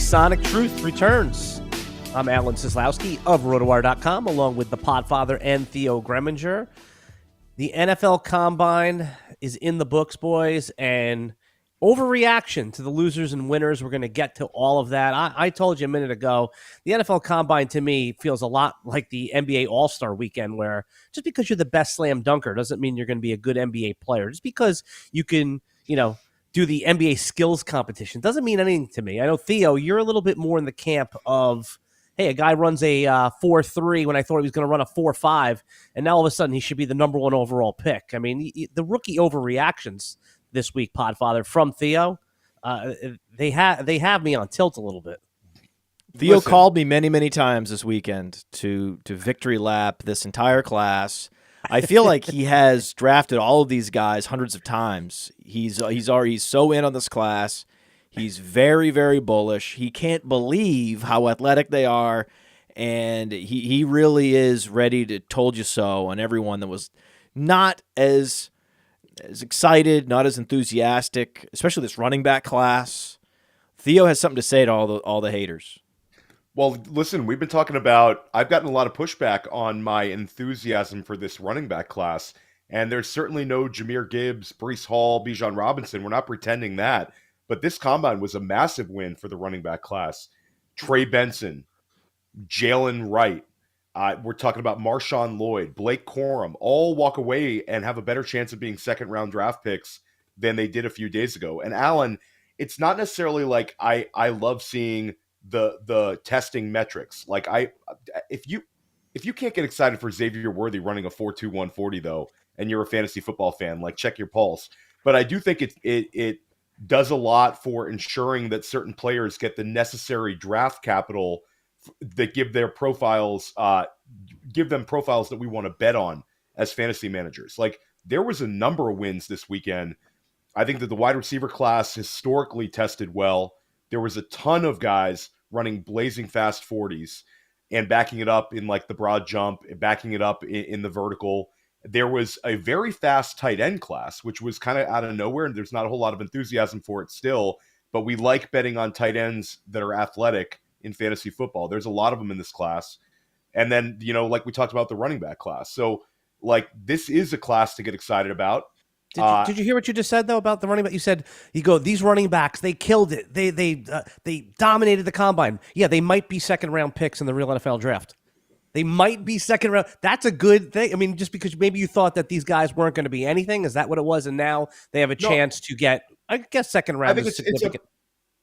Sonic Truth returns. I'm Alan Seslowsky of RotoWire.com, along with the Podfather and Theo Gremminger. The NFL Combine is in the books, boys, and overreaction to the losers and winners. We're going to get to all of that. I told you a minute ago, the NFL Combine to me feels a lot like the NBA All-Star Weekend, where just because you're the best slam dunker doesn't mean you're going to be a good NBA player. Just because you can, do the NBA skills competition doesn't mean anything to me. I know, Theo, you're a little bit more in the camp of, hey, a guy runs a 4.3 when I thought he was going to run a 4.5, and now all of a sudden he should be the number one overall pick. I mean, the rookie overreactions this week, Podfather, from Theo, they have me on tilt a little bit. Theo called me many, many times this weekend to victory lap this entire class. I feel like he has drafted all of these guys hundreds of times. He's so in on this class. He's very, very bullish. He can't believe how athletic they are, and he really is ready to told you so on everyone that was not as excited, not as enthusiastic, especially this running back class. Theo has something to say to all the haters. Well, listen, we've been talking about, I've gotten a lot of pushback on my enthusiasm for this running back class, and there's certainly no Jahmyr Gibbs, Breece Hall, Bijan Robinson. We're not pretending that, but this combine was a massive win for the running back class. Trey Benson, Jalen Wright, we're talking about Marshawn Lloyd, Blake Corum, all walk away and have a better chance of being second-round draft picks than they did a few days ago. And Alan, it's not necessarily like I love seeing the testing metrics. Like if you can't get excited for Xavier Worthy running a 4.2 140 though, and you're a fantasy football fan, like check your pulse. But I do think it does a lot for ensuring that certain players get the necessary draft capital that give them profiles that we want to bet on as fantasy managers. Like there was a number of wins this weekend. I think that the wide receiver class historically tested well. There was a ton of guys running blazing fast 40s and backing it up in like the broad jump and backing it up in the vertical. There was a very fast tight end class, which was kind of out of nowhere, and there's not a whole lot of enthusiasm for it still, but we like betting on tight ends that are athletic in fantasy football. There's a lot of them in this class. And then, like we talked about the running back class. So like this is a class to get excited about. Did you hear what you just said though about the running back? You said these running backs, they killed it. They dominated the combine. Yeah, they might be second round picks in the real NFL draft. They might be second round. That's a good thing. I mean, just because maybe you thought that these guys weren't going to be anything, is that what it was? And now they have a chance to get, I guess, second round is significant.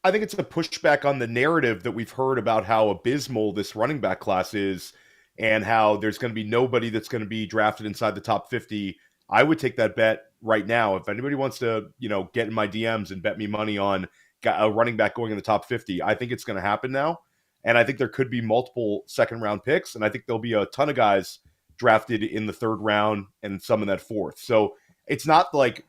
I think it's a pushback on the narrative that we've heard about how abysmal this running back class is, and how there's going to be nobody that's going to be drafted inside the top 50. I would take that bet right now. If anybody wants to, get in my DMs and bet me money on a running back going in the top 50, I think it's going to happen now. And I think there could be multiple second round picks. And I think there'll be a ton of guys drafted in the third round and some in that fourth. So it's not like,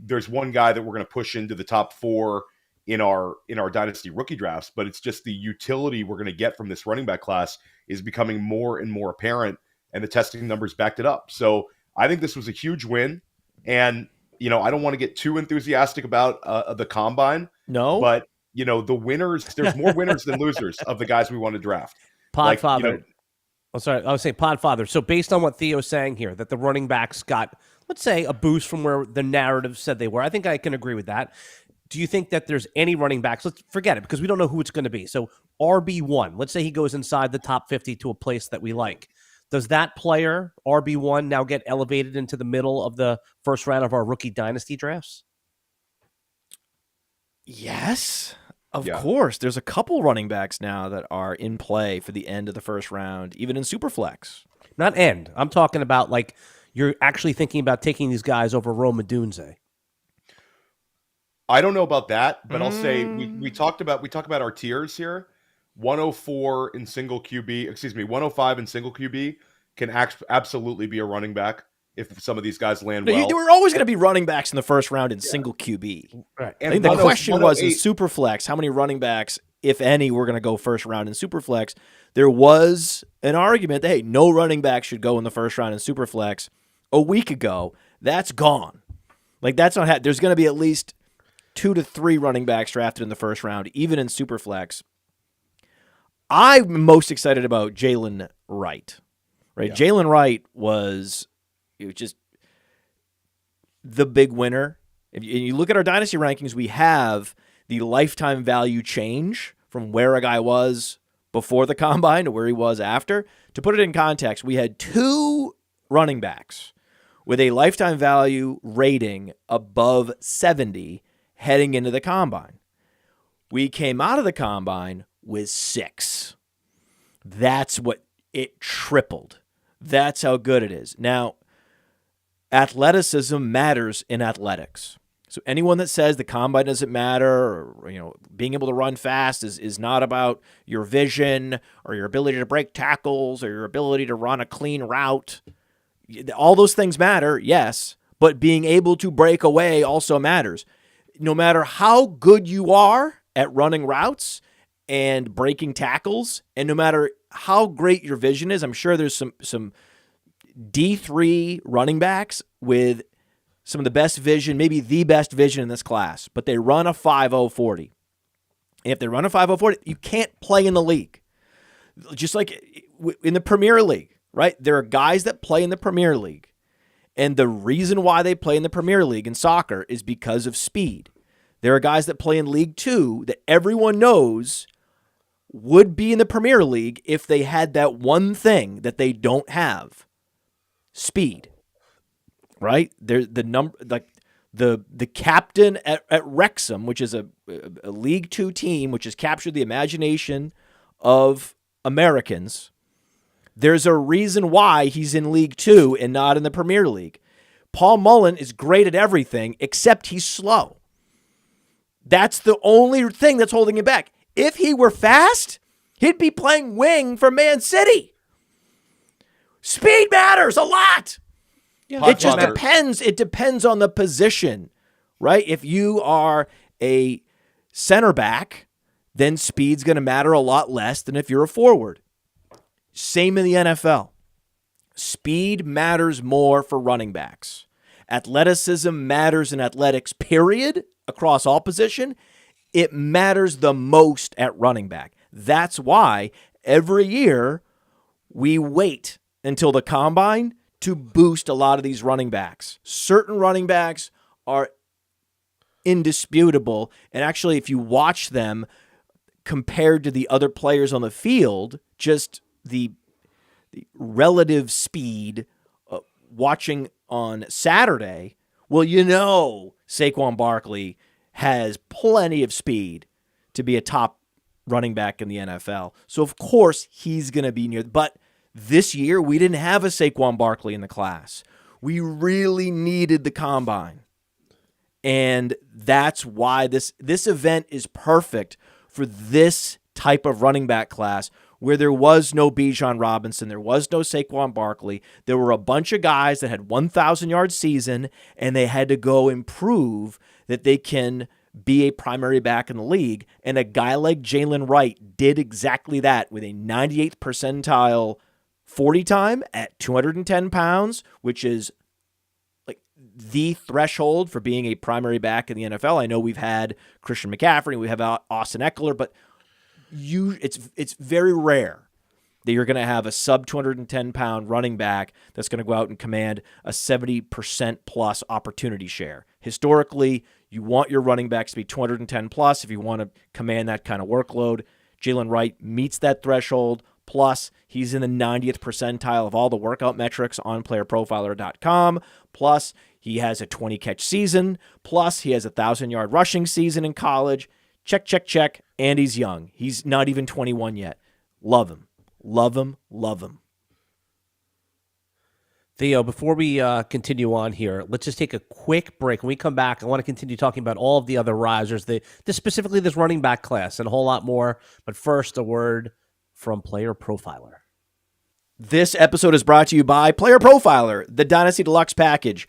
there's one guy that we're going to push into the top 4 in our Dynasty rookie drafts, but it's just the utility we're going to get from this running back class is becoming more and more apparent, and the testing numbers backed it up. So I think this was a huge win, and I don't want to get too enthusiastic about the combine. No, but the winners. There's more winners than losers of the guys we want to draft. Podfather. I was saying Podfather. So based on what Theo's saying here, that the running backs got, let's say, a boost from where the narrative said they were. I think I can agree with that. Do you think that there's any running backs? Let's forget it because we don't know who it's going to be. So RB1, let's say he goes inside the top 50 to a place that we like. Does that player, RB1, now get elevated into the middle of the first round of our rookie dynasty drafts? Yes, of course. There's a couple running backs now that are in play for the end of the first round, even in superflex. Not end. I'm talking about like you're actually thinking about taking these guys over Rome Odunze. I don't know about that, but I'll say we talked about our tiers here. 104 in single QB, 105 in single QB can absolutely be a running back if some of these guys land well. There were always going to be running backs in the first round in single QB. Right. And I think the question was in Superflex, how many running backs, if any, were going to go first round in Superflex? There was an argument that, hey, no running back should go in the first round in Superflex a week ago. That's gone. Like, that's not there's going to be at least 2 to 3 running backs drafted in the first round, even in superflex. I'm most excited about Jalen Wright. Right, yeah. Jalen Wright was just the big winner. If you look at our dynasty rankings, we have the lifetime value change from where a guy was before the combine to where he was after. To put it in context, we had 2 running backs with a lifetime value rating above 70 heading into the combine. We came out of the combine with 6. That's what it tripled. That's how good it is. Now, athleticism matters in athletics. So anyone that says the combine doesn't matter, or being able to run fast is not about your vision or your ability to break tackles or your ability to run a clean route, all those things matter, yes, but being able to break away also matters. No matter how good you are at running routes and breaking tackles, and no matter how great your vision is, I'm sure there's some D3 running backs with some of the best vision, maybe the best vision in this class, but they run a 5.040. And if they run a 5.040, you can't play in the league. Just like in the Premier League, right? There are guys that play in the Premier League, and the reason why they play in the Premier League in soccer is because of speed. There are guys that play in League 2 that everyone knows would be in the Premier League if they had that one thing that they don't have. Speed. Right? They're the captain at Wrexham, which is a League 2 team which has captured the imagination of Americans. There's a reason why he's in League 2 and not in the Premier League. Paul Mullen is great at everything except he's slow. That's the only thing that's holding him back. If he were fast, he'd be playing wing for Man City. Speed matters a lot. Yeah, it just depends. It depends on the position, right? If you are a center back, then speed's going to matter a lot less than if you're a forward. Same in the NFL. Speed matters more for running backs. Athleticism matters in athletics, period, across all position. It matters the most at running back. That's why every year we wait until the combine to boost a lot of these running backs. Certain running backs are indisputable. And actually, if you watch them compared to the other players on the field, just the relative speed watching on Saturday, well, Saquon Barkley has plenty of speed to be a top running back in the NFL. So, of course, he's going to be near. But this year, we didn't have a Saquon Barkley in the class. We really needed the combine. And that's why this event is perfect for this type of running back class where there was no Bijan Robinson, there was no Saquon Barkley. There were a bunch of guys that had 1,000-yard season, and they had to go improve that they can be a primary back in the league. And a guy like Jalen Wright did exactly that with a 98th percentile 40 time at 210 pounds, which is like the threshold for being a primary back in the NFL. I know we've had Christian McCaffrey, we have Austin Eckler, but it's very rare that you're going to have a sub 210-pound running back that's going to go out and command a 70% plus opportunity share. Historically, you want your running backs to be 210 plus if you want to command that kind of workload. Jalen Wright meets that threshold. Plus, he's in the 90th percentile of all the workout metrics on PlayerProfiler.com. Plus, he has a 20-catch season. Plus, he has a 1,000-yard rushing season in college. Check, check, check. And he's young. He's not even 21 yet. Love him. Love him. Love him. Theo, before we continue on here, let's just take a quick break. When we come back, I want to continue talking about all of the other risers, specifically this running back class, and a whole lot more. But first, a word from Player Profiler. This episode is brought to you by Player Profiler, the Dynasty Deluxe package.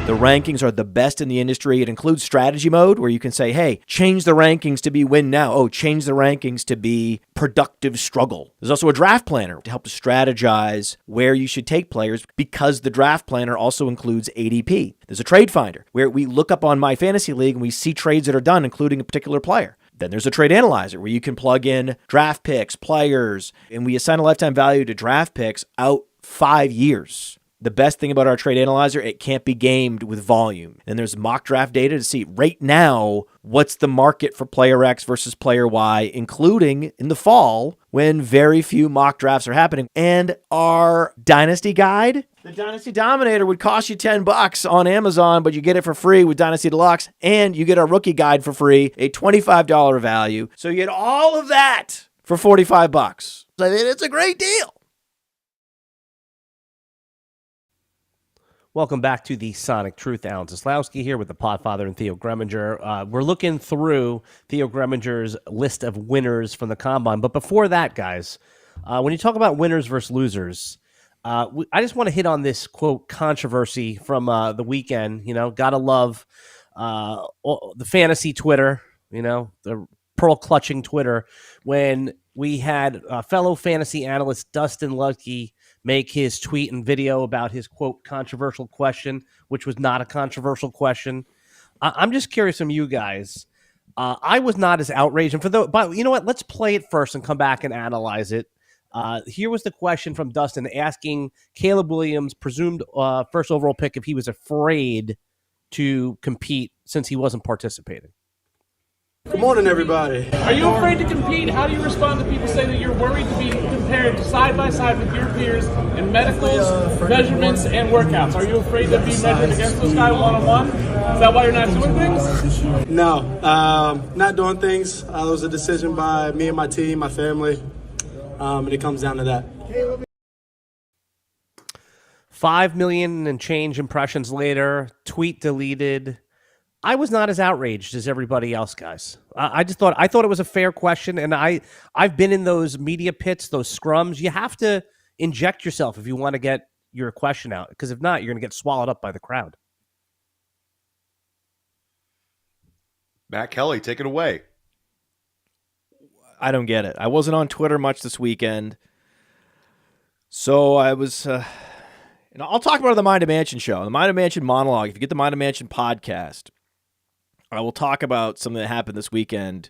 The rankings are the best in the industry. It includes strategy mode where you can say, hey, change the rankings to be win now. Oh, change the rankings to be productive struggle. There's also a draft planner to help strategize where you should take players because the draft planner also includes ADP. There's a trade finder where we look up on My Fantasy League and we see trades that are done, including a particular player. Then there's a trade analyzer where you can plug in draft picks, players, and we assign a lifetime value to draft picks out 5 years. The best thing about our trade analyzer, it can't be gamed with volume. And there's mock draft data to see right now what's the market for player X versus player Y, including in the fall when very few mock drafts are happening. And our Dynasty guide, the Dynasty Dominator, would cost you $10 on Amazon, but you get it for free with Dynasty Deluxe, and you get our rookie guide for free, a $25 value. So you get all of that for $45. I mean, it's a great deal. Welcome back to the Sonic Truth. Alan Seslowsky here with the Podfather and Theo Gremminger. We're looking through Theo Gremminger's list of winners from the Combine. But before that, guys, when you talk about winners versus losers, I just want to hit on this, quote, controversy from the weekend. You know, gotta love the fantasy Twitter, you know, the pearl-clutching Twitter, when we had fellow fantasy analyst Dustin Ludke make his tweet and video about his, quote, controversial question, which was not a controversial question. I'm just curious from you guys. I was not as outraged. But you know what? Let's play it first and come back and analyze it. Here was the question from Dustin asking Caleb Williams, presumed first overall pick, if he was afraid to compete since he wasn't participating. Good morning, everybody. Are you afraid to compete? How do you respond to people saying that you're worried to be compared side by side with your peers in medicals, measurements, and workouts? Are you afraid to be measured against those guys one-on-one? Is that why you're not doing things? No, not doing things. It was a decision by me and my team, my family, and it comes down to that. 5 million and change impressions later, tweet deleted. I was not as outraged as everybody else, guys. I thought it was a fair question, and I've been in those media pits, those scrums. You have to inject yourself if you want to get your question out, because if not, you're going to get swallowed up by the crowd. Matt Kelly, take it away. I don't get it. I wasn't on Twitter much this weekend, so I was. I'll talk about the Mind of Mansion show, the Mind of Mansion monologue. If you get the Mind of Mansion podcast, I will talk about something that happened this weekend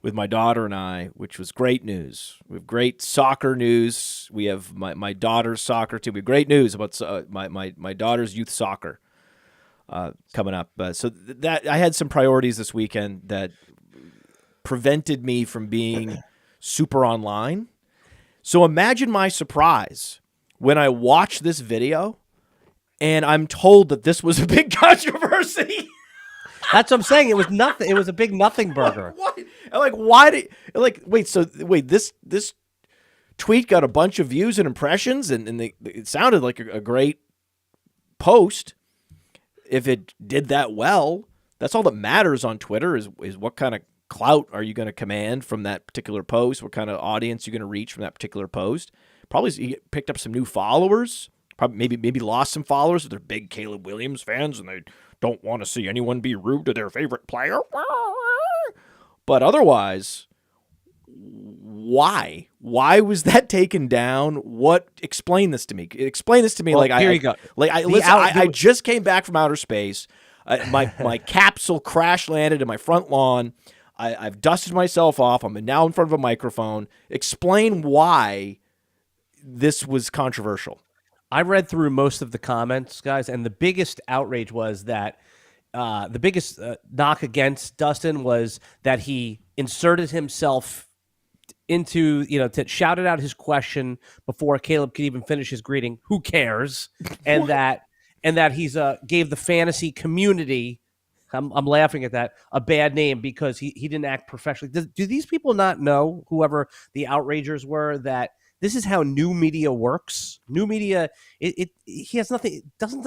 with my daughter and I, which was great news. We have great soccer news. We have my daughter's soccer team. We have great news about my daughter's youth soccer coming up. So that I had some priorities this weekend that prevented me from being super online. So imagine my surprise when I watched this video and I'm told that this was a big controversy. That's what I'm saying. It was nothing. It was a big nothing burger. Wait, this tweet got a bunch of views and impressions, and it sounded like a great post. If it did that well, that's all that matters on Twitter is what kind of clout are you going to command from that particular post? What kind of audience you're going to reach from that particular post? Probably he picked up some new followers. Probably maybe lost some followers if they're big Caleb Williams fans and they don't want to see anyone be rude to their favorite player. But otherwise, why? Why was that taken down? Explain this to me. Explain this to me. Well, here you go. I just came back from outer space. My capsule crash landed in my front lawn. I've dusted myself off. I'm now in front of a microphone. Explain why this was controversial. I read through most of the comments, guys, and the biggest outrage was that the biggest knock against Dustin was that he inserted himself into, to shouted out his question before Caleb could even finish his greeting. Who cares? And that he's gave the fantasy community, I'm laughing at that, a bad name because he didn't act professionally. Do these people not know, whoever the outragers were, that this is how new media works? New media, he has nothing. Dustin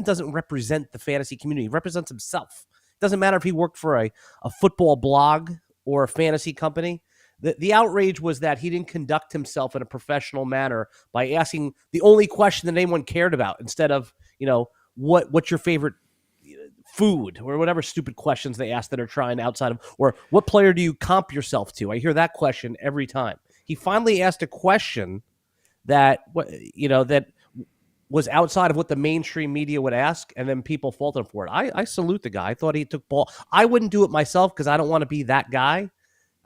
doesn't represent the fantasy community. He represents himself. Doesn't matter if he worked for a football blog or a fantasy company. The outrage was that he didn't conduct himself in a professional manner by asking the only question that anyone cared about instead of, what's your favorite food or whatever stupid questions they ask that are trying outside of, or what player do you comp yourself to? I hear that question every time. He finally asked a question that that was outside of what the mainstream media would ask, and then people fault him for it. I salute the guy. I thought he took ball. I wouldn't do it myself because I don't want to be that guy.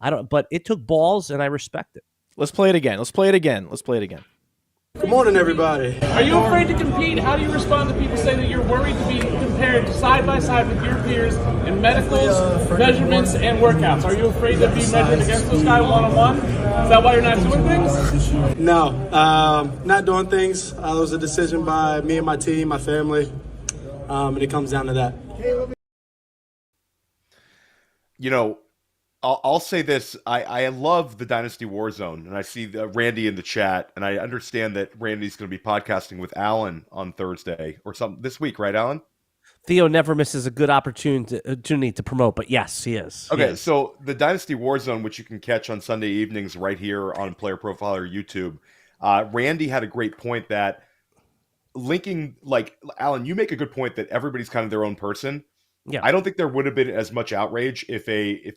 But it took balls, and I respect it. Let's play it again. Let's play it again. Good morning, everybody. Are you afraid to compete? How do you respond to people saying that you're worried to be compared side by side with your peers in medicals, measurements, and workouts? Are you afraid to be measured against those guys one-on-one? Is that why you're not doing things? No, not doing things. It was a decision by me and my team, my family, and it comes down to that. I'll say this. I love the Dynasty Warzone, and I see Randy in the chat, and I understand that Randy's going to be podcasting with Alan on Thursday or something this week, right, Alan? Theo never misses a good opportunity to promote, but yes, he is. Okay, so the Dynasty Warzone, which you can catch on Sunday evenings right here on Player Profiler YouTube, Randy had a great point that linking, like, Alan, you make a good point that everybody's kind of their own person. Yeah. I don't think there would have been as much outrage if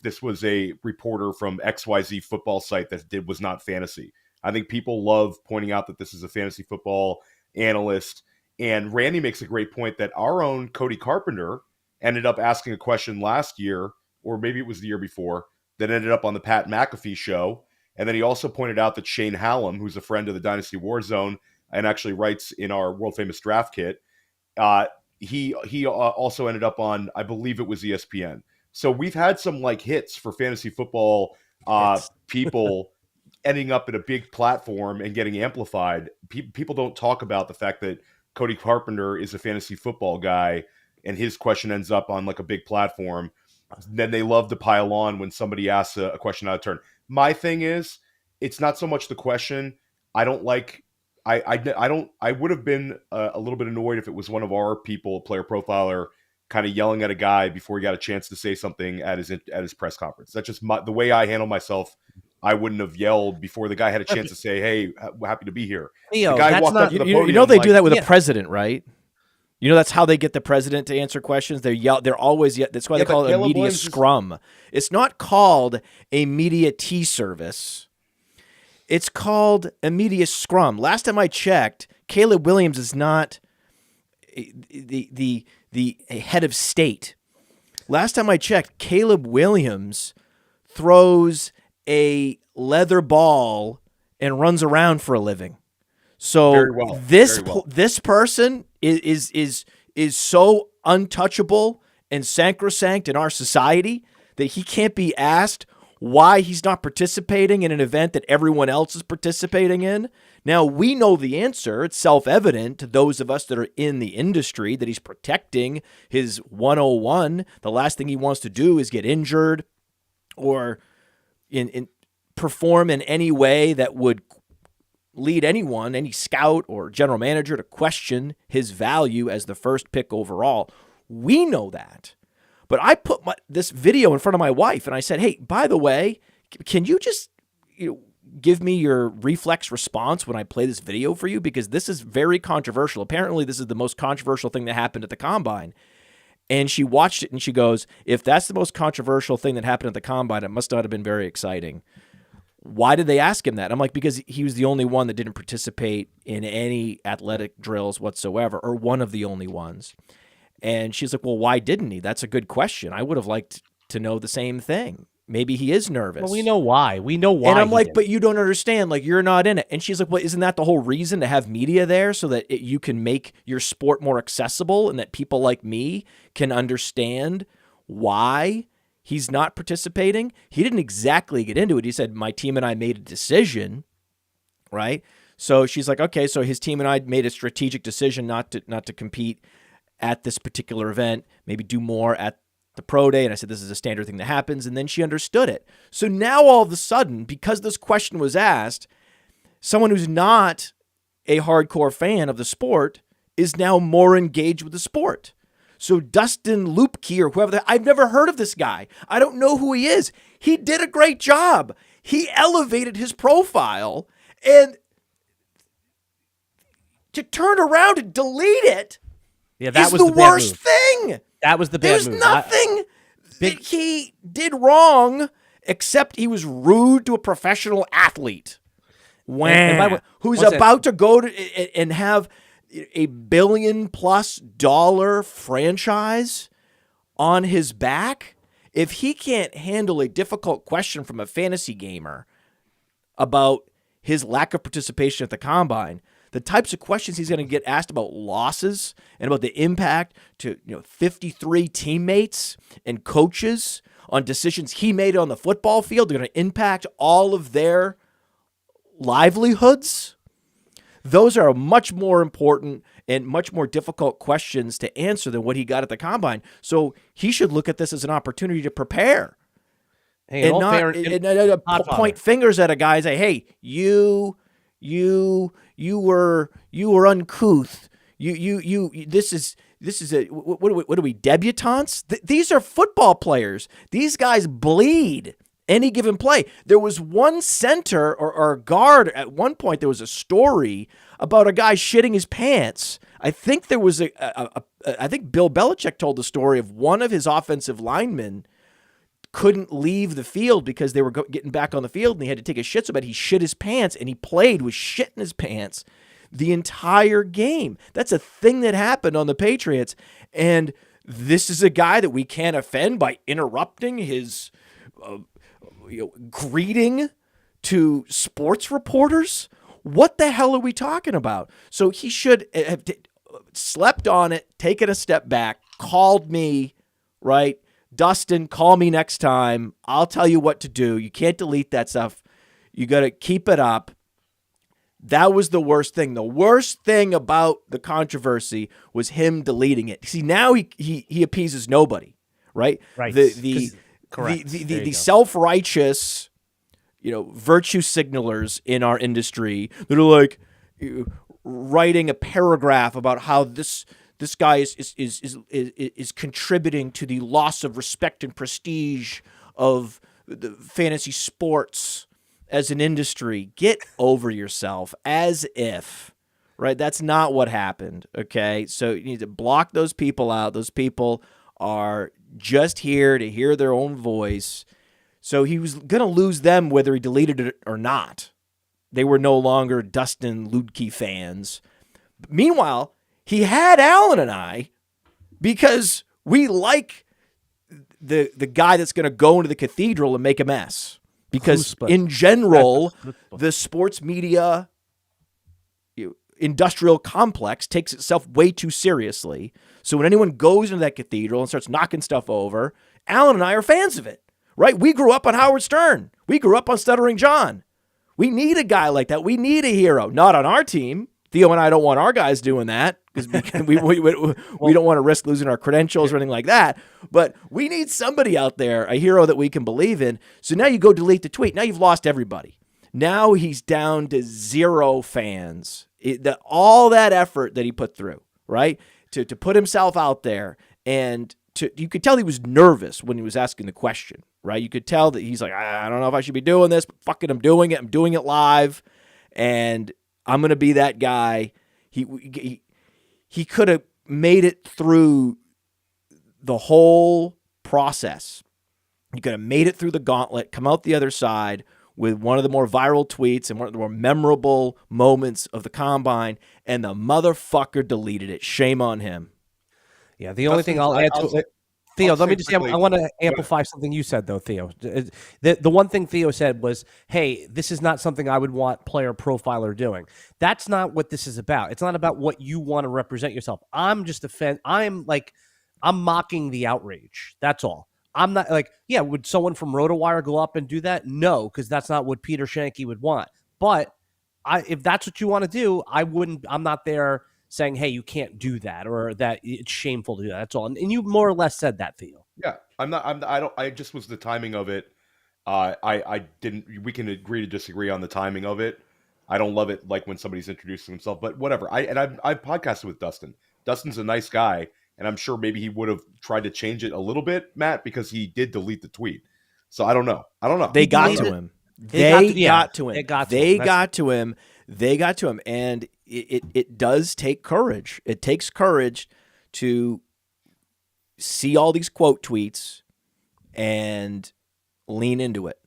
this was a reporter from XYZ football site that was not fantasy. I think people love pointing out that this is a fantasy football analyst. And Randy makes a great point that our own Cody Carpenter ended up asking a question last year, or maybe it was the year before, that ended up on the Pat McAfee show. And then he also pointed out that Shane Hallam, who's a friend of the Dynasty Warzone and actually writes in our world famous draft kit, he also ended up on, I believe it was ESPN. So we've had some like hits for fantasy football people ending up at a big platform and getting amplified. People don't talk about the fact that Cody Carpenter is a fantasy football guy and his question ends up on like a big platform. Then they love to pile on when somebody asks a question out of turn. My thing is, it's not so much the question. I don't like. I would have been a little bit annoyed if it was one of our people, Player Profiler, kind of yelling at a guy before he got a chance to say something at his press conference. That's just the way I handle myself. I wouldn't have yelled before the guy had a chance to say, "Hey, happy to be here." Theo, the guy walked up to the podium. They do that with a president, right? That's how they get the president to answer questions. They're always. That's why they call it a media scrum. It's not called a media tea service. It's called a media scrum. Last time I checked, Caleb Williams is not the head of state. Last time I checked, Caleb Williams throws a leather ball and runs around for a living. So this person is so untouchable and sacrosanct in our society that he can't be asked why he's not participating in an event that everyone else is participating in. Now, we know the answer. It's self-evident to those of us that are in the industry that he's protecting his 101. The last thing he wants to do is get injured or perform in any way that would lead anyone, any scout or general manager, to question his value as the first pick overall. We know that. But I put this video in front of my wife, and I said, "Hey, by the way, can you just give me your reflex response when I play this video for you? Because this is very controversial. Apparently, this is the most controversial thing that happened at the Combine." And she watched it, and she goes, "If that's the most controversial thing that happened at the Combine, it must not have been very exciting." Why did they ask him that? I'm like, because he was the only one that didn't participate in any athletic drills whatsoever, or one of the only ones. And she's like, "Well, why didn't he?" That's a good question. I would have liked to know the same thing. Maybe he is nervous. Well, we know why. And I'm like, "But you don't understand. Like, you're not in it." And she's like, "Well, isn't that the whole reason to have media there so that you can make your sport more accessible and that people like me can understand why he's not participating?" He didn't exactly get into it. He said, "My team and I made a decision," right? So she's like, "Okay, so his team and I made a strategic decision not to compete at this particular event, maybe do more at the pro day." And I said, "This is a standard thing that happens." And then she understood it. So now all of a sudden, because this question was asked, someone who's not a hardcore fan of the sport is now more engaged with the sport. So Dustin Lupke or whoever, I've never heard of this guy. I don't know who he is. He did a great job. He elevated his profile, and to turn around and delete it, that is was the worst thing. That was the bad There's move. nothing that he did wrong except he was rude to a professional athlete. Who's about to go to and have $1 billion+ franchise on his back. If he can't handle a difficult question from a fantasy gamer about his lack of participation at the combine, the types of questions he's going to get asked about losses and about the impact to 53 teammates and coaches on decisions he made on the football field, they're going to impact all of their livelihoods. Those are much more important and much more difficult questions to answer than what he got at the combine. So he should look at this as an opportunity to prepare. Hey, and not point fingers at a guy and say, "Hey, you were uncouth. This is a what are we, debutantes? These are football players. These guys bleed any given play." There was one center or guard at one point. There was a story about a guy shitting his pants. I think there was I think Bill Belichick told the story of one of his offensive linemen couldn't leave the field because they were getting back on the field and he had to take a shit so bad he shit his pants, and he played with shit in his pants the entire game. That's a thing that happened on the Patriots, and this is a guy that we can't offend by interrupting his greeting to sports reporters. What the hell are we talking about? So he should have slept on it, taken a step back, called me, right? Dustin, call me next time. I'll tell you what to do. You can't delete that stuff. You got to keep it up. That was the worst thing. The worst thing about the controversy was him deleting it. See, now he appeases nobody, right? Right. Correct. The self-righteous, virtue signalers in our industry that are like writing a paragraph about how this guy is contributing to the loss of respect and prestige of the fantasy sports as an industry. Get over yourself. As if, right? That's not what happened. Okay, so you need to block those people out. Those people are just here to hear their own voice. So he was going to lose them whether he deleted it or not. They were no longer Dustin Ludke fans. Meanwhile, he had Alan and I because we like the guy that's going to go into the cathedral and make a mess. Because in general, the sports media industrial complex takes itself way too seriously. So when anyone goes into that cathedral and starts knocking stuff over, Alan and I are fans of it, right? We grew up on Howard Stern. We grew up on Stuttering John. We need a guy like that. We need a hero. Not on our team. Theo and I don't want our guys doing that because we don't want to risk losing our credentials or anything like that. But we need somebody out there, a hero that we can believe in. So now you go delete the tweet. Now you've lost everybody. Now he's down to 0 fans. All that effort that he put through, right, to put himself out there, and you could tell he was nervous when he was asking the question, right? You could tell that he's like, I don't know if I should be doing this, but fuck it, I'm doing it. I'm doing it live, and I'm going to be that guy. He could have made it through the whole process. He could have made it through the gauntlet, come out the other side with one of the more viral tweets and one of the more memorable moments of the combine, and the motherfucker deleted it. Shame on him. Yeah, the only thing I'll add to it, Theo, let me just say, I want to amplify something you said, though, Theo. The one thing Theo said was, hey, this is not something I would want Player Profiler doing. That's not what this is about. It's not about what you want to represent yourself. I'm just I'm mocking the outrage. That's all. I'm not like, yeah, would someone from RotoWire go up and do that? No, because that's not what Peter Shanky would want. But if that's what you want to do, I'm not there saying, hey, you can't do that, or that it's shameful to do that. That's all. And you more or less said that, Theo. Yeah, I just was the timing of it. We can agree to disagree on the timing of it. I don't love it like when somebody's introducing himself, but whatever. I've podcasted with Dustin. Dustin's a nice guy, and I'm sure maybe he would have tried to change it a little bit, Matt, because he did delete the tweet. So I don't know. They got to him. They got to him, and it does take courage. It takes courage to see all these quote tweets and lean into it.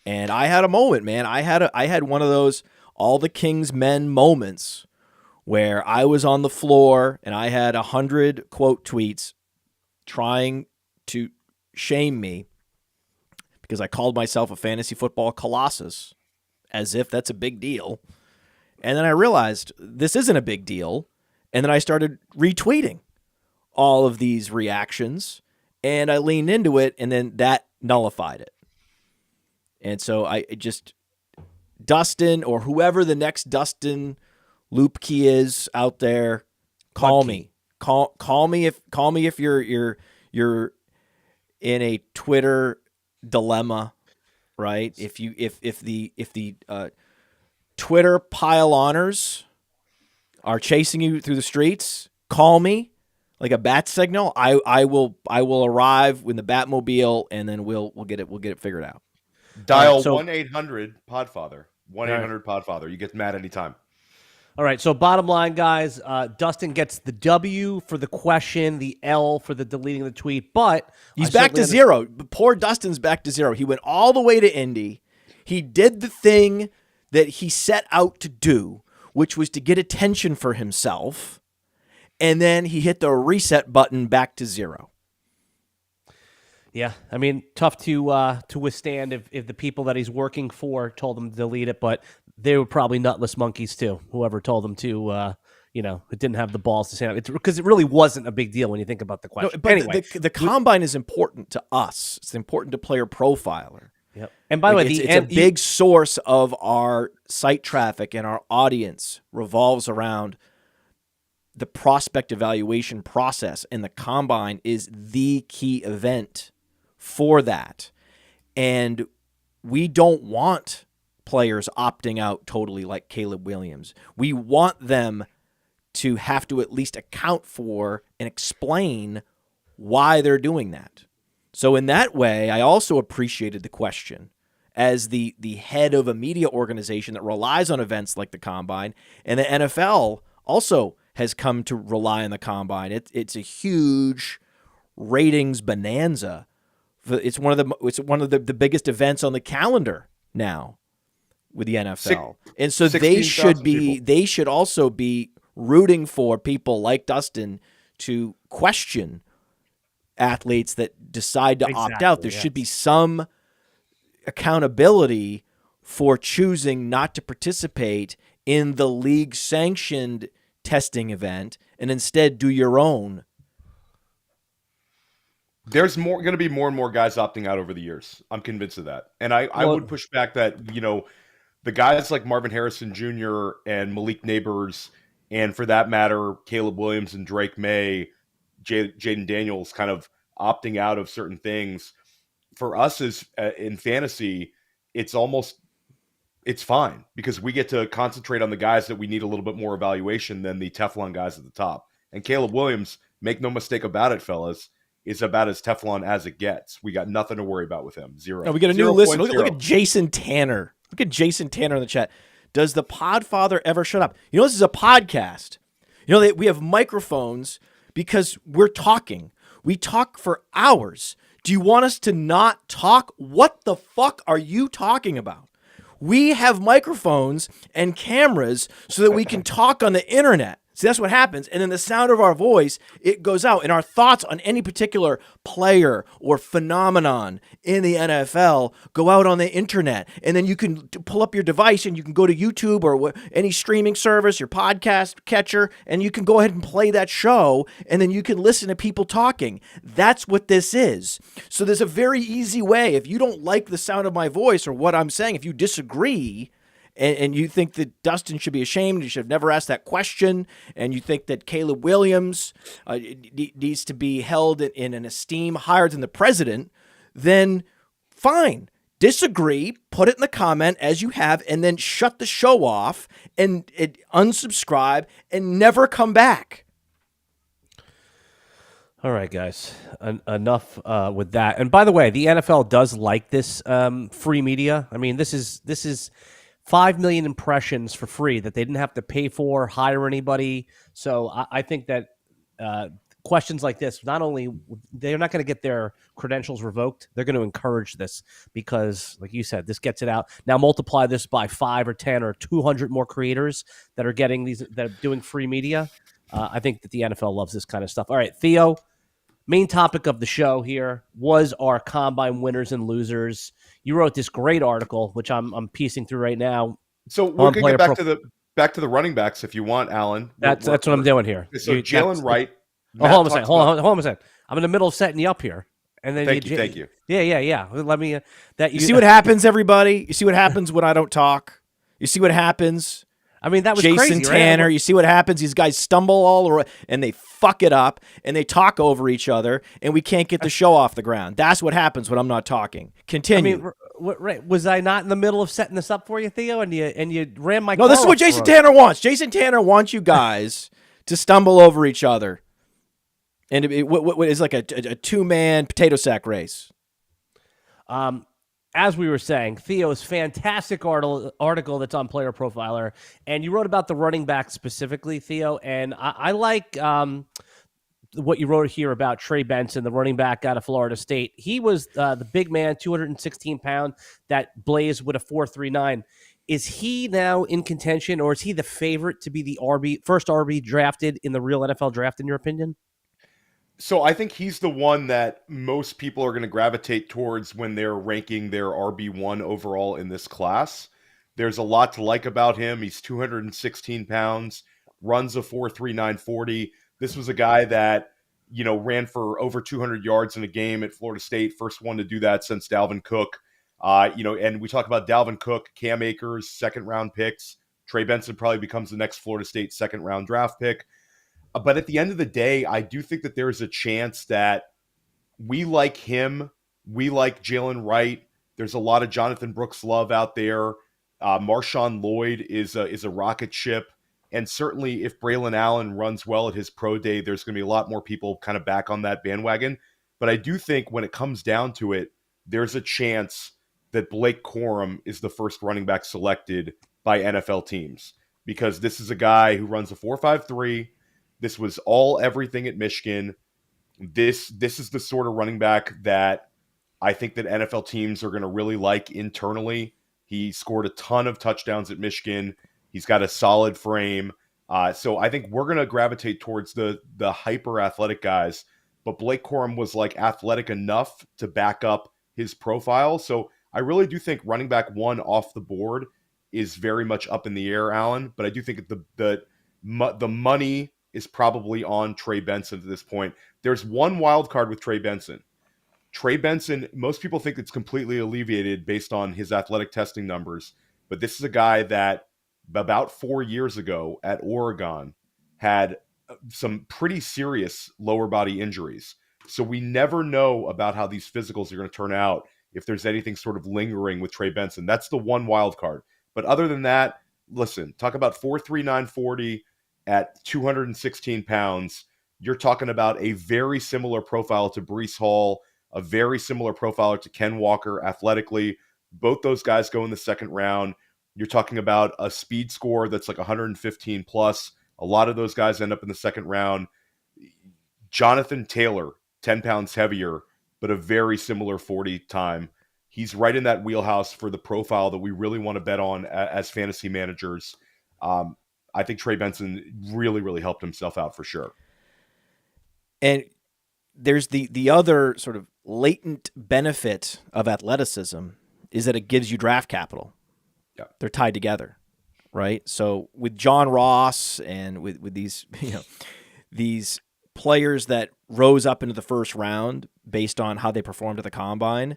And I had a moment, man. I had one of those all the King's men moments where I was on the floor and I had 100 quote tweets trying to shame me because I called myself a fantasy football colossus, as if that's a big deal. And then I realized this isn't a big deal. And then I started retweeting all of these reactions, and I leaned into it, and then that nullified it. And so Dustin, or whoever the next Dustin Loopkey is out there, call me. Call me if you're in a Twitter dilemma, right? If the Twitter pile-oners are chasing you through the streets, call me like a bat signal. I will arrive in the Batmobile, and then we'll get it figured out. Dial 1-800 Podfather. 1-800-Podfather. You get mad anytime. All right, so bottom line, guys, Dustin gets the W for the question, the L for the deleting the tweet, but he's back to zero. Poor Dustin's back to zero. He went all the way to Indy. He did the thing that he set out to do, which was to get attention for himself, and then he hit the reset button back to zero. Yeah, I mean, tough to withstand if the people that he's working for told him to delete it, but they were probably nutless monkeys too, whoever told him to, it didn't have the balls to say it. Because it really wasn't a big deal when you think about the question. No, but anyway, the combine is important to us. It's important to Player Profiler. Yep. And by the way, it's a big source of our site traffic, and our audience revolves around the prospect evaluation process, and the combine is the key event for that. And we don't want players opting out totally like Caleb Williams. We want them to have to at least account for and explain why they're doing that. So in that way, I also appreciated the question as the head of a media organization that relies on events like the Combine, and the NFL also has come to rely on the Combine. It's a huge ratings bonanza. It's one of the biggest events on the calendar now with the NFL. And so they should also be rooting for people like Dustin to question athletes that decide to opt out. There should be some accountability for choosing not to participate in the league sanctioned testing event and instead do your own. There's going to be more and more guys opting out over the years. I'm convinced of that. And I would push back that, the guys like Marvin Harrison Jr. and Malik Neighbors, and for that matter, Caleb Williams and Drake May, Jaden Daniels kind of opting out of certain things. For us as in fantasy, it's fine because we get to concentrate on the guys that we need a little bit more evaluation than the Teflon guys at the top. And Caleb Williams, make no mistake about it, fellas, is about as Teflon as it gets. We got nothing to worry about with him. Zero. No, we got a new listener. Look at Jason Tanner. Look at Jason Tanner in the chat. Does the Podfather ever shut up? This is a podcast. We have microphones because we're talking. We talk for hours. Do you want us to not talk? What the fuck are you talking about? We have microphones and cameras so that we can talk on the internet. See, that's what happens. And then the sound of our voice, it goes out. And our thoughts on any particular player or phenomenon in the NFL go out on the internet. And then you can pull up your device and you can go to YouTube or any streaming service, your podcast catcher, and you can go ahead and play that show. And then you can listen to people talking. That's what this is. So there's a very easy way. If you don't like the sound of my voice or what I'm saying, if you disagree, and you think that Dustin should be ashamed, you should have never asked that question, and you think that Caleb Williams needs to be held in an esteem higher than the president, then fine. Disagree, put it in the comment as you have, and then shut the show off and unsubscribe and never come back. All right, guys, enough with that. And by the way, the NFL does like this free media. I mean, this is 5 million impressions for free that they didn't have to pay for, hire anybody. So I think that questions like this, not only they're not going to get their credentials revoked, they're going to encourage this because, like you said, this gets it out. Now multiply this by 5 or 10 or 200 more creators that are getting these, that are doing free media. I think that the NFL loves this kind of stuff. All right, Theo, main topic of the show here was our combine winners and losers. You wrote this great article, which I'm piecing through right now. So we're going to get back to the running backs if you want, Alan. That's what I'm doing here. So Jalen Wright. Hold on a second. I'm in the middle of setting you up here. And then thank you. Yeah. Let me you see what happens, everybody? You see what happens when I don't talk? You see what happens? I mean, that was Jason crazy, Tanner. right? You see what happens? These guys stumble all around, and they fuck it up, and they talk over each other, and we can't get the show off the ground. That's what happens when I'm not talking. Continue. I mean, right? Was I not in the middle of setting this up for you, Theo? And you ran my no. This is what Jason Tanner wants. Jason Tanner wants you guys to stumble over each other, and what is like a 2-man potato sack race. As we were saying, Theo's fantastic article that's on Player Profiler, and you wrote about the running back specifically, Theo, and I like what you wrote here about Trey Benson, the running back out of Florida State. He was the big man, 216 pound, that blazed with a 4.39. Is he now in contention, or is he the favorite to be the first RB drafted in the real NFL draft, in your opinion? So I think he's the one that most people are going to gravitate towards when they're ranking their RB1 overall in this class. There's a lot to like about him. He's 216 pounds, runs a 4.39 40. This was a guy that, ran for over 200 yards in a game at Florida State. First one to do that since Dalvin Cook. And we talk about Dalvin Cook, Cam Akers, second-round picks. Trey Benson probably becomes the next Florida State second-round draft pick. But at the end of the day, I do think that there's a chance that we like him. We like Jalen Wright. There's a lot of Jonathan Brooks love out there. Marshawn Lloyd is a rocket ship. And certainly if Braylon Allen runs well at his pro day, there's going to be a lot more people kind of back on that bandwagon. But I do think when it comes down to it, there's a chance that Blake Corum is the first running back selected by NFL teams. Because this is a guy who runs a 4.53. This was everything at Michigan. This is the sort of running back that I think that NFL teams are going to really like internally. He scored a ton of touchdowns at Michigan. He's got a solid frame. So I think we're going to gravitate towards the hyper athletic guys. But Blake Corum was athletic enough to back up his profile. So I really do think running back 1 off the board is very much up in the air, Alan. But I do think the money is probably on Trey Benson at this point. There's one wild card with Trey Benson. Trey Benson, most people think it's completely alleviated based on his athletic testing numbers, but this is a guy that about 4 years ago at Oregon had some pretty serious lower body injuries. So we never know about how these physicals are going to turn out if there's anything sort of lingering with Trey Benson. That's the one wild card. But other than that, listen, talk about 4.39 40 at 216 pounds. You're talking about a very similar profile to Breece Hall, a very similar profile to Ken Walker athletically. Both those guys go in the second round. You're talking about a speed score that's 115 plus. A lot of those guys end up in the second round. Jonathan Taylor, 10 pounds heavier, but a very similar 40 time. He's right in that wheelhouse for the profile that we really want to bet on as fantasy managers. I think Trey Benson really, really helped himself out for sure. And there's the other sort of latent benefit of athleticism is that it gives you draft capital. Yeah. They're tied together, right? So with John Ross and with these, these players that rose up into the first round based on how they performed at the combine,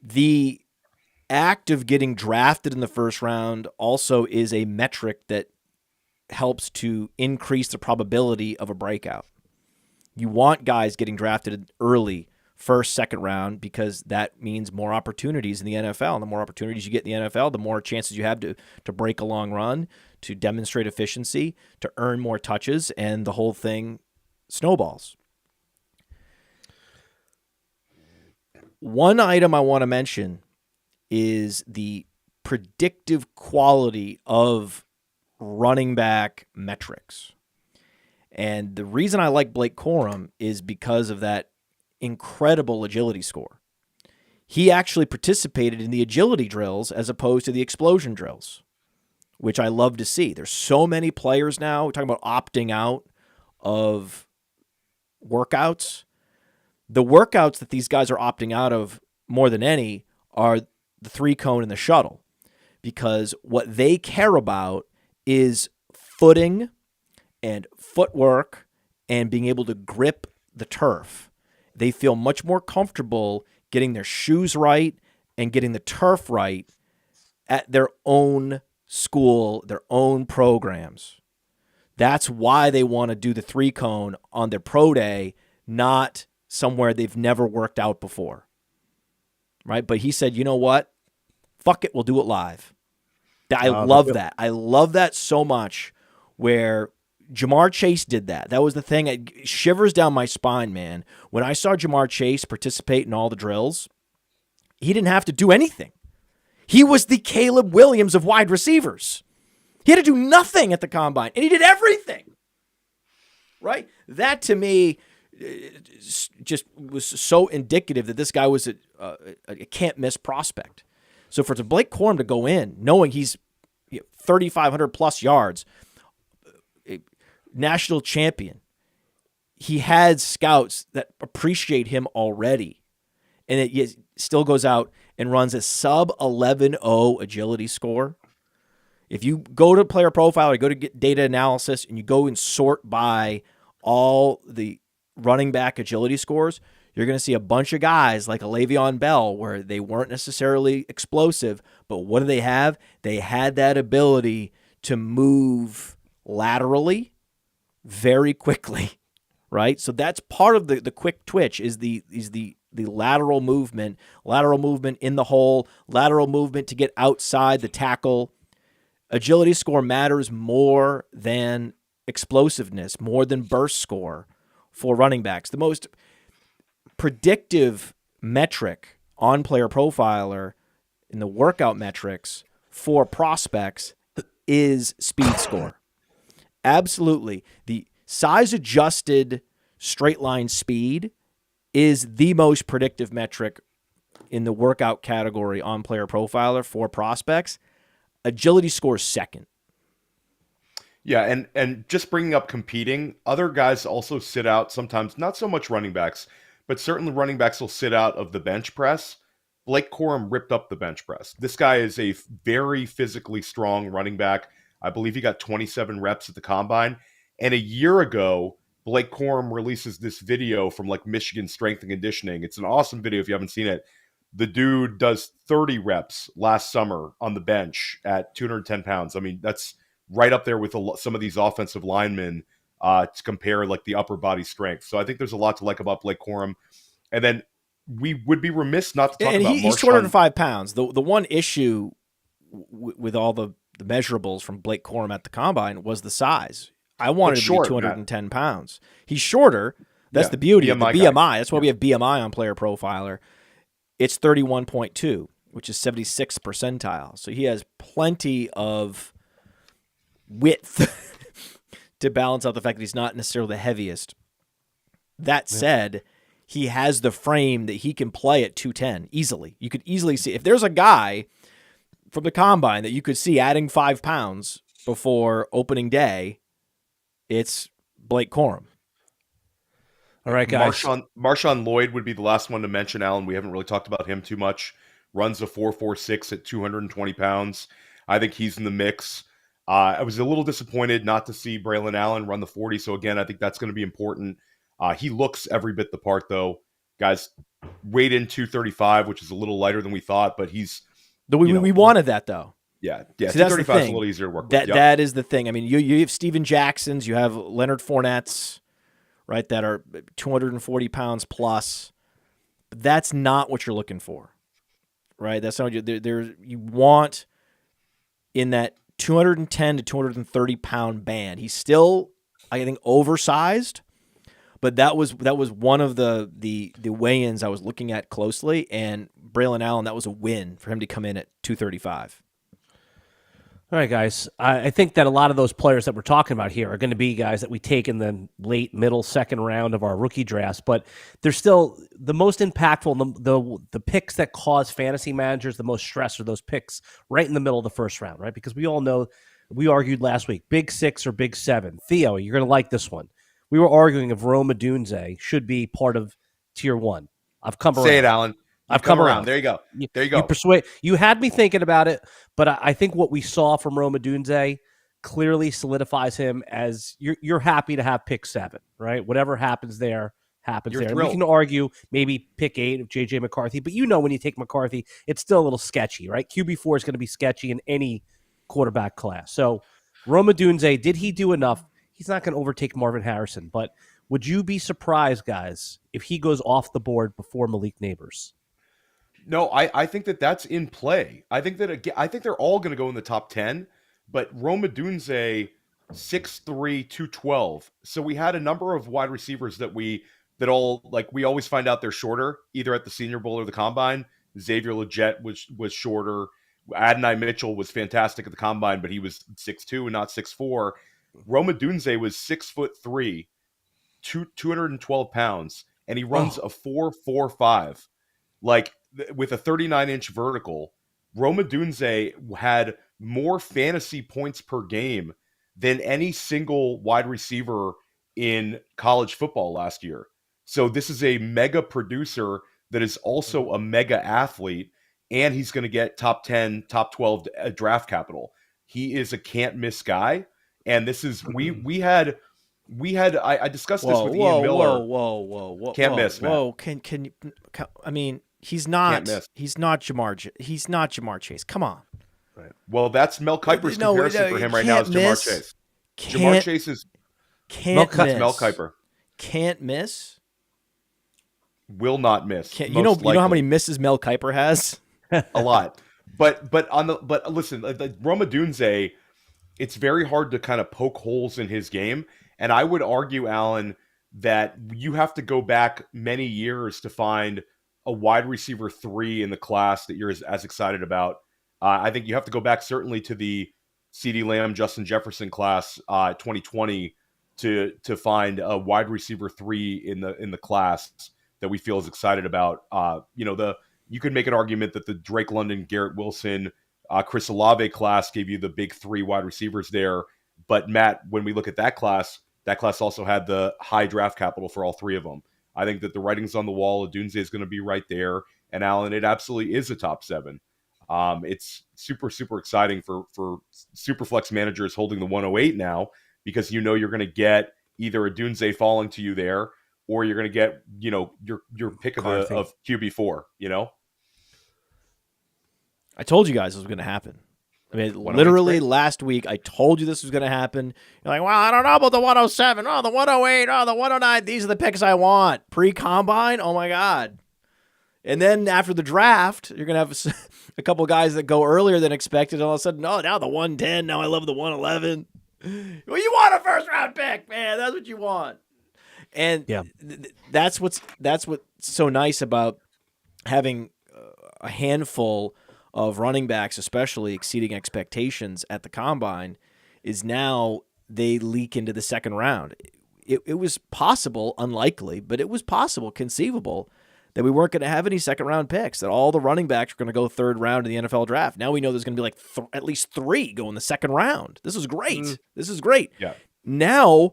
the act of getting drafted in the first round also is a metric that helps to increase the probability of a breakout. You want guys getting drafted early, first, second round, because that means more opportunities in the NFL. And the more opportunities you get in the NFL, the more chances you have to break a long run, to demonstrate efficiency, to earn more touches, and the whole thing snowballs. One item I want to mention is the predictive quality of running back metrics. And the reason I like Blake Corum is because of that incredible agility score. He actually participated in the agility drills as opposed to the explosion drills, which I love to see. There's so many players now, we're talking about opting out of workouts. The workouts that these guys are opting out of more than any are the 3-cone and the shuttle, because what they care about is footing and footwork and being able to grip the turf. They feel much more comfortable getting their shoes right and getting the turf right at their own school, their own programs. That's why they want to do the 3-cone on their pro day, not somewhere they've never worked out before. Right? But he said, you know what? Fuck it, we'll do it live. I love that. I love that so much, where Jamar Chase did that. That was the thing. It shivers down my spine, man. When I saw Jamar Chase participate in all the drills, he didn't have to do anything. He was the Caleb Williams of wide receivers. He had to do nothing at the combine, and he did everything. Right? That, to me, just was so indicative that this guy was a can't-miss prospect. So for Blake Corum to go in, knowing he's 3,500 plus yards, a national champion, he had scouts that appreciate him already, and it still goes out and runs a sub 11.0 agility score. If you go to Player Profiler, you go to get data analysis, and you go and sort by all the running back agility scores, you're going to see a bunch of guys like a Le'Veon Bell where they weren't necessarily explosive, but what do they have? They had that ability to move laterally very quickly, right? So that's part of the quick twitch is the lateral movement in the hole, lateral movement to get outside the tackle. Agility score matters more than explosiveness, more than burst score for running backs. The most predictive metric on Player Profiler in the workout metrics for prospects is speed score. Absolutely. The size adjusted straight line speed is the most predictive metric in the workout category on Player Profiler for prospects. Agility score second. Yeah, and just bringing up competing, other guys also sit out sometimes, not so much running backs, but certainly running backs will sit out of the bench press. Blake Corum ripped up the bench press. This guy is a very physically strong running back. I believe he got 27 reps at the combine. And a year ago, Blake Corum releases this video from like Michigan Strength and Conditioning. It's an awesome video if you haven't seen it. The dude does 30 reps last summer on the bench at 210 pounds. I mean, that's right up there with some of these offensive linemen to compare like the upper body strength. So I think there's a lot to like about Blake Corum. And then we would be remiss not to talk about he's 205 pounds. The one issue with all the measurables from Blake Corum at the combine was the size. I wanted him to be 210 pounds. He's shorter. That's the beauty of the BMI. Guy. That's why we have BMI on Player Profiler. It's 31.2, which is 76th percentile. So he has plenty of width to balance out the fact that he's not necessarily the heaviest. That said, he has the frame that he can play at 210 easily. You could easily see if there's a guy from the combine that you could see adding 5 pounds before opening day, it's Blake Corum. All right, guys. Marshawn Lloyd would be the last one to mention, Alan. We haven't really talked about him too much. Runs a 4.46 at 220 pounds. I think he's in the mix. I was a little disappointed not to see Braylon Allen run the 40. So again, I think that's going to be important. He looks every bit the part, though. Guys, weighed in 235, which is a little lighter than we thought, but he's... We wanted that, though. Yeah. See, 235 is a little easier to work with. That is the thing. I mean, you have Steven Jacksons, you have Leonard Fournette's, right, that are 240 pounds plus. But that's not what you're looking for, right? That's not you want in that 210 to 230 pound band. He's still, I think, oversized, but that was one of the weigh-ins I was looking at closely, and Braylon Allen, that was a win for him to come in at 235. All right, guys. I think that a lot of those players that we're talking about here are going to be guys that we take in the late, middle, second round of our rookie drafts, but they're still the most impactful. The picks that cause fantasy managers the most stress are those picks right in the middle of the first round, right? Because we all know, we argued last week, big 6 or big 7. Theo, you're going to like this one. We were arguing if Rome Odunze should be part of tier 1. I've come around. Say it, Alan. I've come around. There you go. There you go. You had me thinking about it, but I think what we saw from Rome Odunze clearly solidifies him as you're happy to have pick 7, right? Whatever happens there, happens You're there. And thrilled. we can argue maybe pick 8 of J.J. McCarthy, but when you take McCarthy, it's still a little sketchy, right? QB4 is going to be sketchy in any quarterback class. So Rome Odunze, did he do enough? He's not going to overtake Marvin Harrison, but would you be surprised, guys, if he goes off the board before Malik Neighbors? No, I think that's in play. I think they're all going to go in the top 10, but Rome Odunze 6'3", 212. So we had a number of wide receivers that we always find out they're shorter, either at the Senior Bowl or the Combine. Xavier Legette was shorter. Adonai Mitchell was fantastic at the Combine, but he was 6'2" and not 6'4". Rome Odunze was 6'3", 212 pounds, and he runs a 4.45. Like, with a 39-inch vertical, Rome Odunze had more fantasy points per game than any single wide receiver in college football last year. So this is a mega producer that is also a mega athlete, and he's going to get top 10, top 12 draft capital. He is a can't-miss guy, and this is I discussed this with Ian Miller. Whoa. Can't miss, man. Whoa, can you? I mean, he's not Jamar Chase. Come on. Right. Well, that's Mel Kiper's comparison for him right now is Jamar Chase. Jamar Chase is Mel Kiper. Can't miss. Will not miss. You know how many misses Mel Kiper has? A lot. But listen, Rome Odunze, it's very hard to kind of poke holes in his game. And I would argue, Alan, that you have to go back many years to find a wide receiver 3 in the class that you're as excited about. I think you have to go back certainly to the CeeDee Lamb, Justin Jefferson class 2020 to find a wide receiver 3 in the class that we feel is excited about. You could make an argument that the Drake London, Garrett Wilson, Chris Olave class gave you the big 3 wide receivers there. But Matt, when we look at that class also had the high draft capital for all 3 of them. I think that the writing's on the wall. Odunze is going to be right there. And Alan, it absolutely is a top 7. It's super, super exciting for Superflex managers holding the 108 now, because you're going to get either Odunze falling to you there, or you're going to get, your pick of QB4, I told you guys this was going to happen. I mean, literally last week, I told you this was going to happen. You're like, well, I don't know about the 107. Oh, the 108. Oh, the 109. These are the picks I want. Pre-combine? Oh, my God. And then after the draft, you're going to have a couple of guys that go earlier than expected. And all of a sudden, now the 110. Now I love the 111. Well, you want a first-round pick, man. That's what you want. And that's what's so nice about having a handful of running backs, especially exceeding expectations at the Combine, is now they leak into the second round. It was possible, unlikely, but it was possible, conceivable, that we weren't going to have any second-round picks, that all the running backs were going to go third round in the NFL draft. Now we know there's going to be at least 3 go in the second round. This is great. This is great. Yeah. Now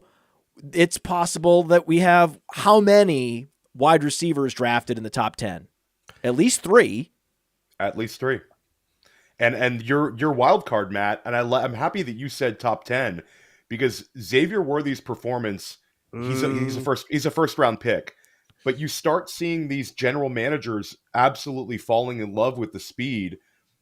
it's possible that we have how many wide receivers drafted in the top 10? At least 3. At least 3. And your wild card, Matt, and I'm happy that you said top 10, because Xavier Worthy's performance, he's a first round pick, but you start seeing these general managers absolutely falling in love with the speed.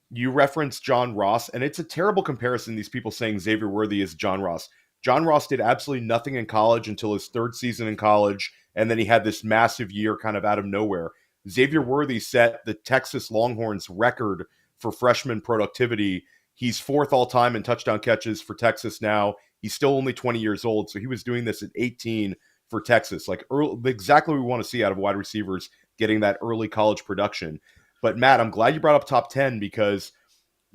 You referenced John Ross, and it's a terrible comparison, these people saying Xavier Worthy is John Ross. John Ross did absolutely nothing in college until his 3rd season in college, and then he had this massive year kind of out of nowhere. Xavier Worthy set the Texas Longhorns record for freshman productivity. He's 4th all time in touchdown catches for Texas now. He's still only 20 years old, so he was doing this at 18 for Texas. Like exactly what we want to see out of wide receivers, getting that early college production. But Matt, I'm glad you brought up top 10, because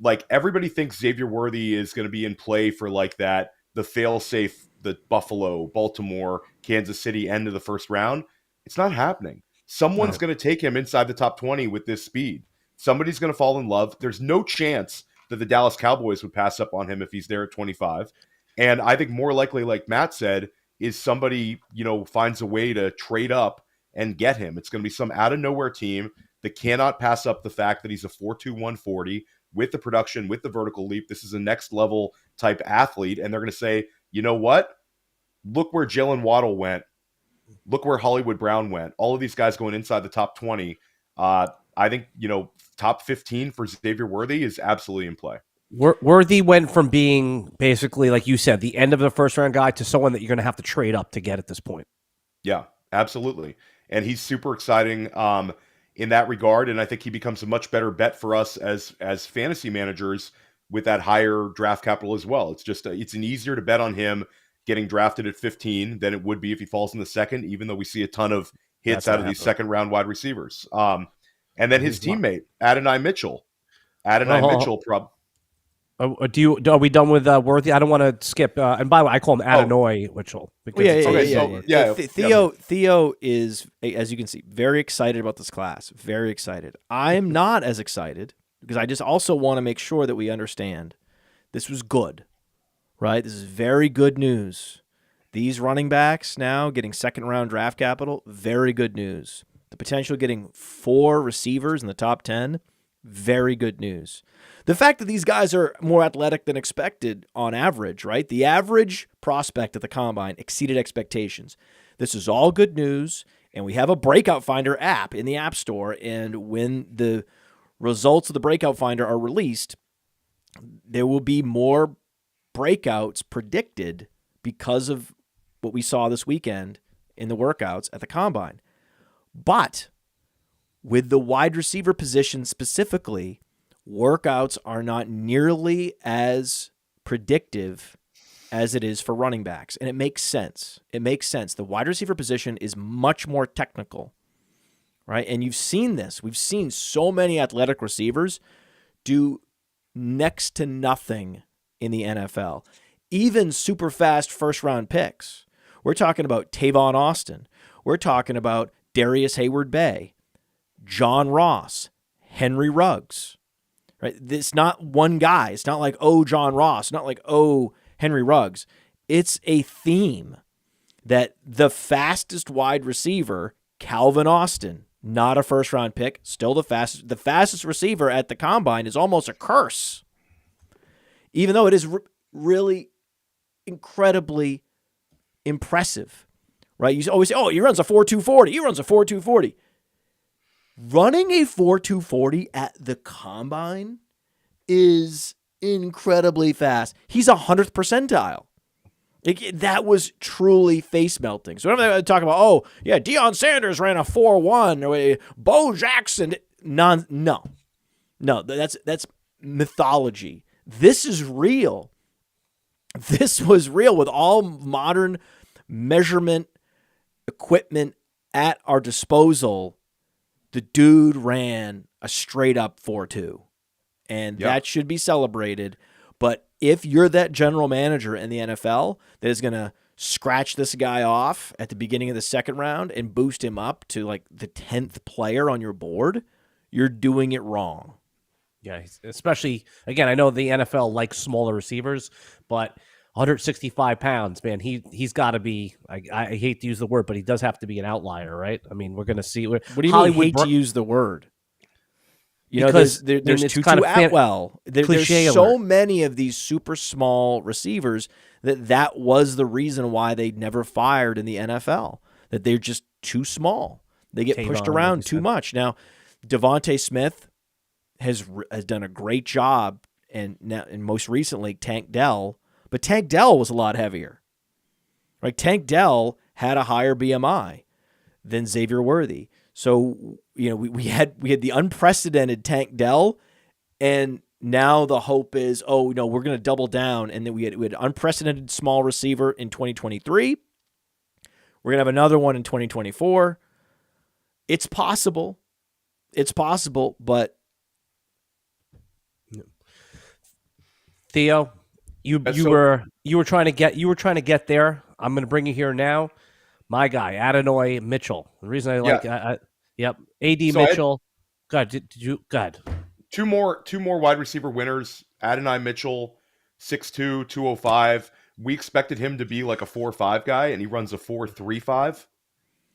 like everybody thinks Xavier Worthy is going to be in play for like that, the fail-safe, the Buffalo, Baltimore, Kansas City end of the first round. It's not happening. Someone's going to take him inside the top 20 with this speed. Somebody's going to fall in love. There's no chance that the Dallas Cowboys would pass up on him if he's there at 25. And I think more likely, like Matt said, is somebody, finds a way to trade up and get him. It's going to be some out-of-nowhere team that cannot pass up the fact that he's a 4.2 140 with the production, with the vertical leap. This is a next-level type athlete. And they're going to say, you know what? Look where Jalen Waddle went. Look where Hollywood Brown went. All of these guys going inside the top 20. I think, top 15 for Xavier Worthy is absolutely in play. Worthy went from being basically, like you said, the end of the first round guy to someone that you're going to have to trade up to get at this point. Yeah, absolutely. And he's super exciting in that regard. And I think he becomes a much better bet for us as fantasy managers with that higher draft capital as well. It's just, it's an easier to bet on him getting drafted at 15 than it would be if he falls in the second, even though we see a ton of hits out of these second round wide receivers. And then his teammate, Adonai Mitchell. Are we done with Worthy? I don't want to skip. And by the way, I call him Adonai Mitchell. Theo is, as you can see, very excited about this class. Very excited. I'm not as excited because I just also want to make sure that we understand this was good, right? This is very good news. These running backs now getting second round draft capital, very good news. The potential of getting 4 receivers in the top 10, very good news. The fact that these guys are more athletic than expected on average, right? The average prospect at the Combine exceeded expectations. This is all good news, and we have a Breakout Finder app in the App Store, and when the results of the Breakout Finder are released, there will be more breakouts predicted because of what we saw this weekend in the workouts at the Combine. But with the wide receiver position specifically, workouts are not nearly as predictive as it is for running backs. And it makes sense. It makes sense. The wide receiver position is much more technical, right? And you've seen this. We've seen so many athletic receivers do next to nothing in the NFL. Even super fast first-round picks. We're talking about Tavon Austin. We're talking about Darius Hayward-Bay, John Ross, Henry Ruggs. Right? It's not one guy. It's not like, oh, John Ross. Not like, oh, Henry Ruggs. It's a theme that the fastest wide receiver, Calvin Austin, not a first-round pick, still the fastest receiver at the Combine is almost a curse. Even though it is really incredibly impressive. Right? You always say, oh, he runs a 4.240. He runs a 4.240. Running a 4.240 at the Combine is incredibly fast. He's 100th percentile. That was truly face-melting. So whenever they talk about, oh, yeah, Deion Sanders ran a 4.1, or Bo Jackson. No. That's mythology. This is real. This was real with all modern measurement equipment at our disposal. The dude ran a straight-up 4.2, and that should be celebrated. But if you're that general manager in the NFL that is going to scratch this guy off at the beginning of the second round and boost him up to like the 10th player on your board, you're doing it wrong. Yeah, especially, again, I know the NFL likes smaller receivers, but 165 pounds, man, he's got to be, I hate to use the word, but he does have to be an outlier, right? I mean, we're going to see. What do you mean hate to use the word? You know, there's Tutu Atwell. There's so many of these super small receivers that was the reason why they never fired in the NFL, that they're just too small. They get pushed around too much. Now, Devontae Smith has done a great job, and most recently Tank Dell. But Tank Dell was a lot heavier. Right? Tank Dell had a higher BMI than Xavier Worthy. So, you know, we had the unprecedented Tank Dell, and now the hope is, oh, no, we're going to double down. And then we had unprecedented small receiver in 2023. We're going to have another one in 2024. It's possible. But Theo, you were trying to get there. I'm going to bring you here now. My guy, Adonai Mitchell. The reason I like, yep, AD So Mitchell. God, did you? God, two more wide receiver winners. Adonai Mitchell, 6'2", 205. We expected him to be like a 4.5 guy, and he runs a 4.35.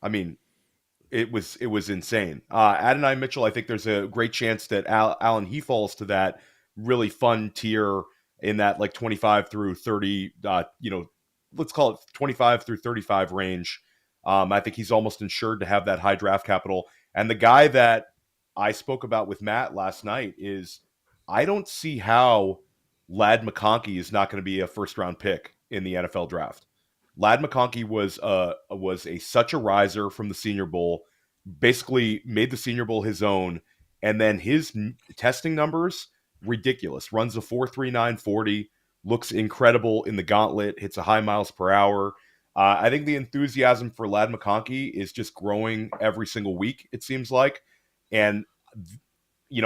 I mean, it was insane. Adonai Mitchell, I think there's a great chance that Alan, he falls to that really fun tier in that like 25 through 30, let's call it 25 through 35 range. I think he's almost insured to have that high draft capital. And the guy that I spoke about with Matt last night is, I don't see how Lad McConkey is not going to be a first round pick in the NFL draft. Lad McConkey was such a riser from the Senior Bowl, basically made the Senior Bowl his own, and then his testing numbers, ridiculous. Runs a 4.39 40, looks incredible in the gauntlet, hits a high miles per hour. I think the enthusiasm for Lad McConkey is just growing every single week, it seems like. And,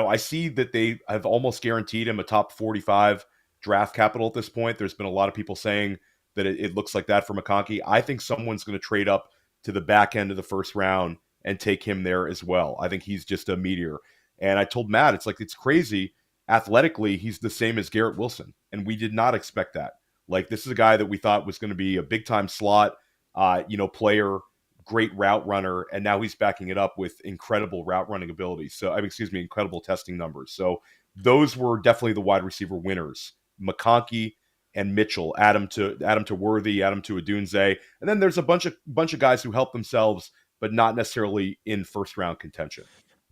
I see that they have almost guaranteed him a top 45 draft capital at this point. There's been a lot of people saying that it looks like that for McConkey. I think someone's going to trade up to the back end of the first round and take him there as well. I think he's just a meteor. And I told Matt, it's crazy. Athletically, he's the same as Garrett Wilson. And we did not expect that. Like, this is a guy that we thought was going to be a big-time slot, player, great route runner, and now he's backing it up with incredible route running abilities. So, incredible testing numbers. So those were definitely the wide receiver winners. McConkey and Mitchell, Adam to Worthy, Adam to Odunze. And then there's a bunch of guys who help themselves, but not necessarily in first-round contention.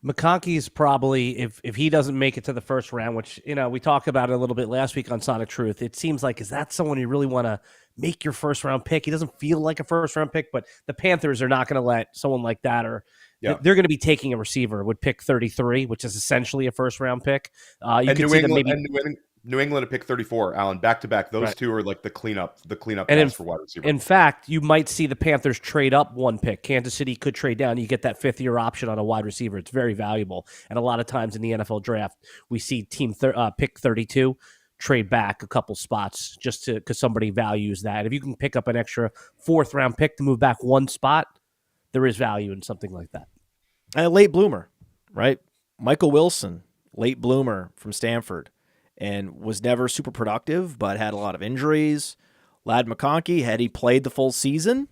McConkey's probably, if he doesn't make it to the first round, which, we talked about it a little bit last week on Sonic Truth, it seems like, is that someone you really want to make your first round pick? He doesn't feel like a first round pick, but the Panthers are not going to let someone like that, or they're going to be taking a receiver with pick 33, which is essentially a first round pick. New England at pick 34, Alan, back to back. Those two are like the cleanup and for wide receiver. In fact, you might see the Panthers trade up one pick. Kansas City could trade down. You get that fifth-year option on a wide receiver. It's very valuable. And a lot of times in the NFL draft, we see team pick 32 trade back a couple spots just because somebody values that. If you can pick up an extra fourth-round pick to move back one spot, there is value in something like that. And a late bloomer, right? Michael Wilson, late bloomer from Stanford, and was never super productive, but had a lot of injuries. Lad McConkey, had he played the full season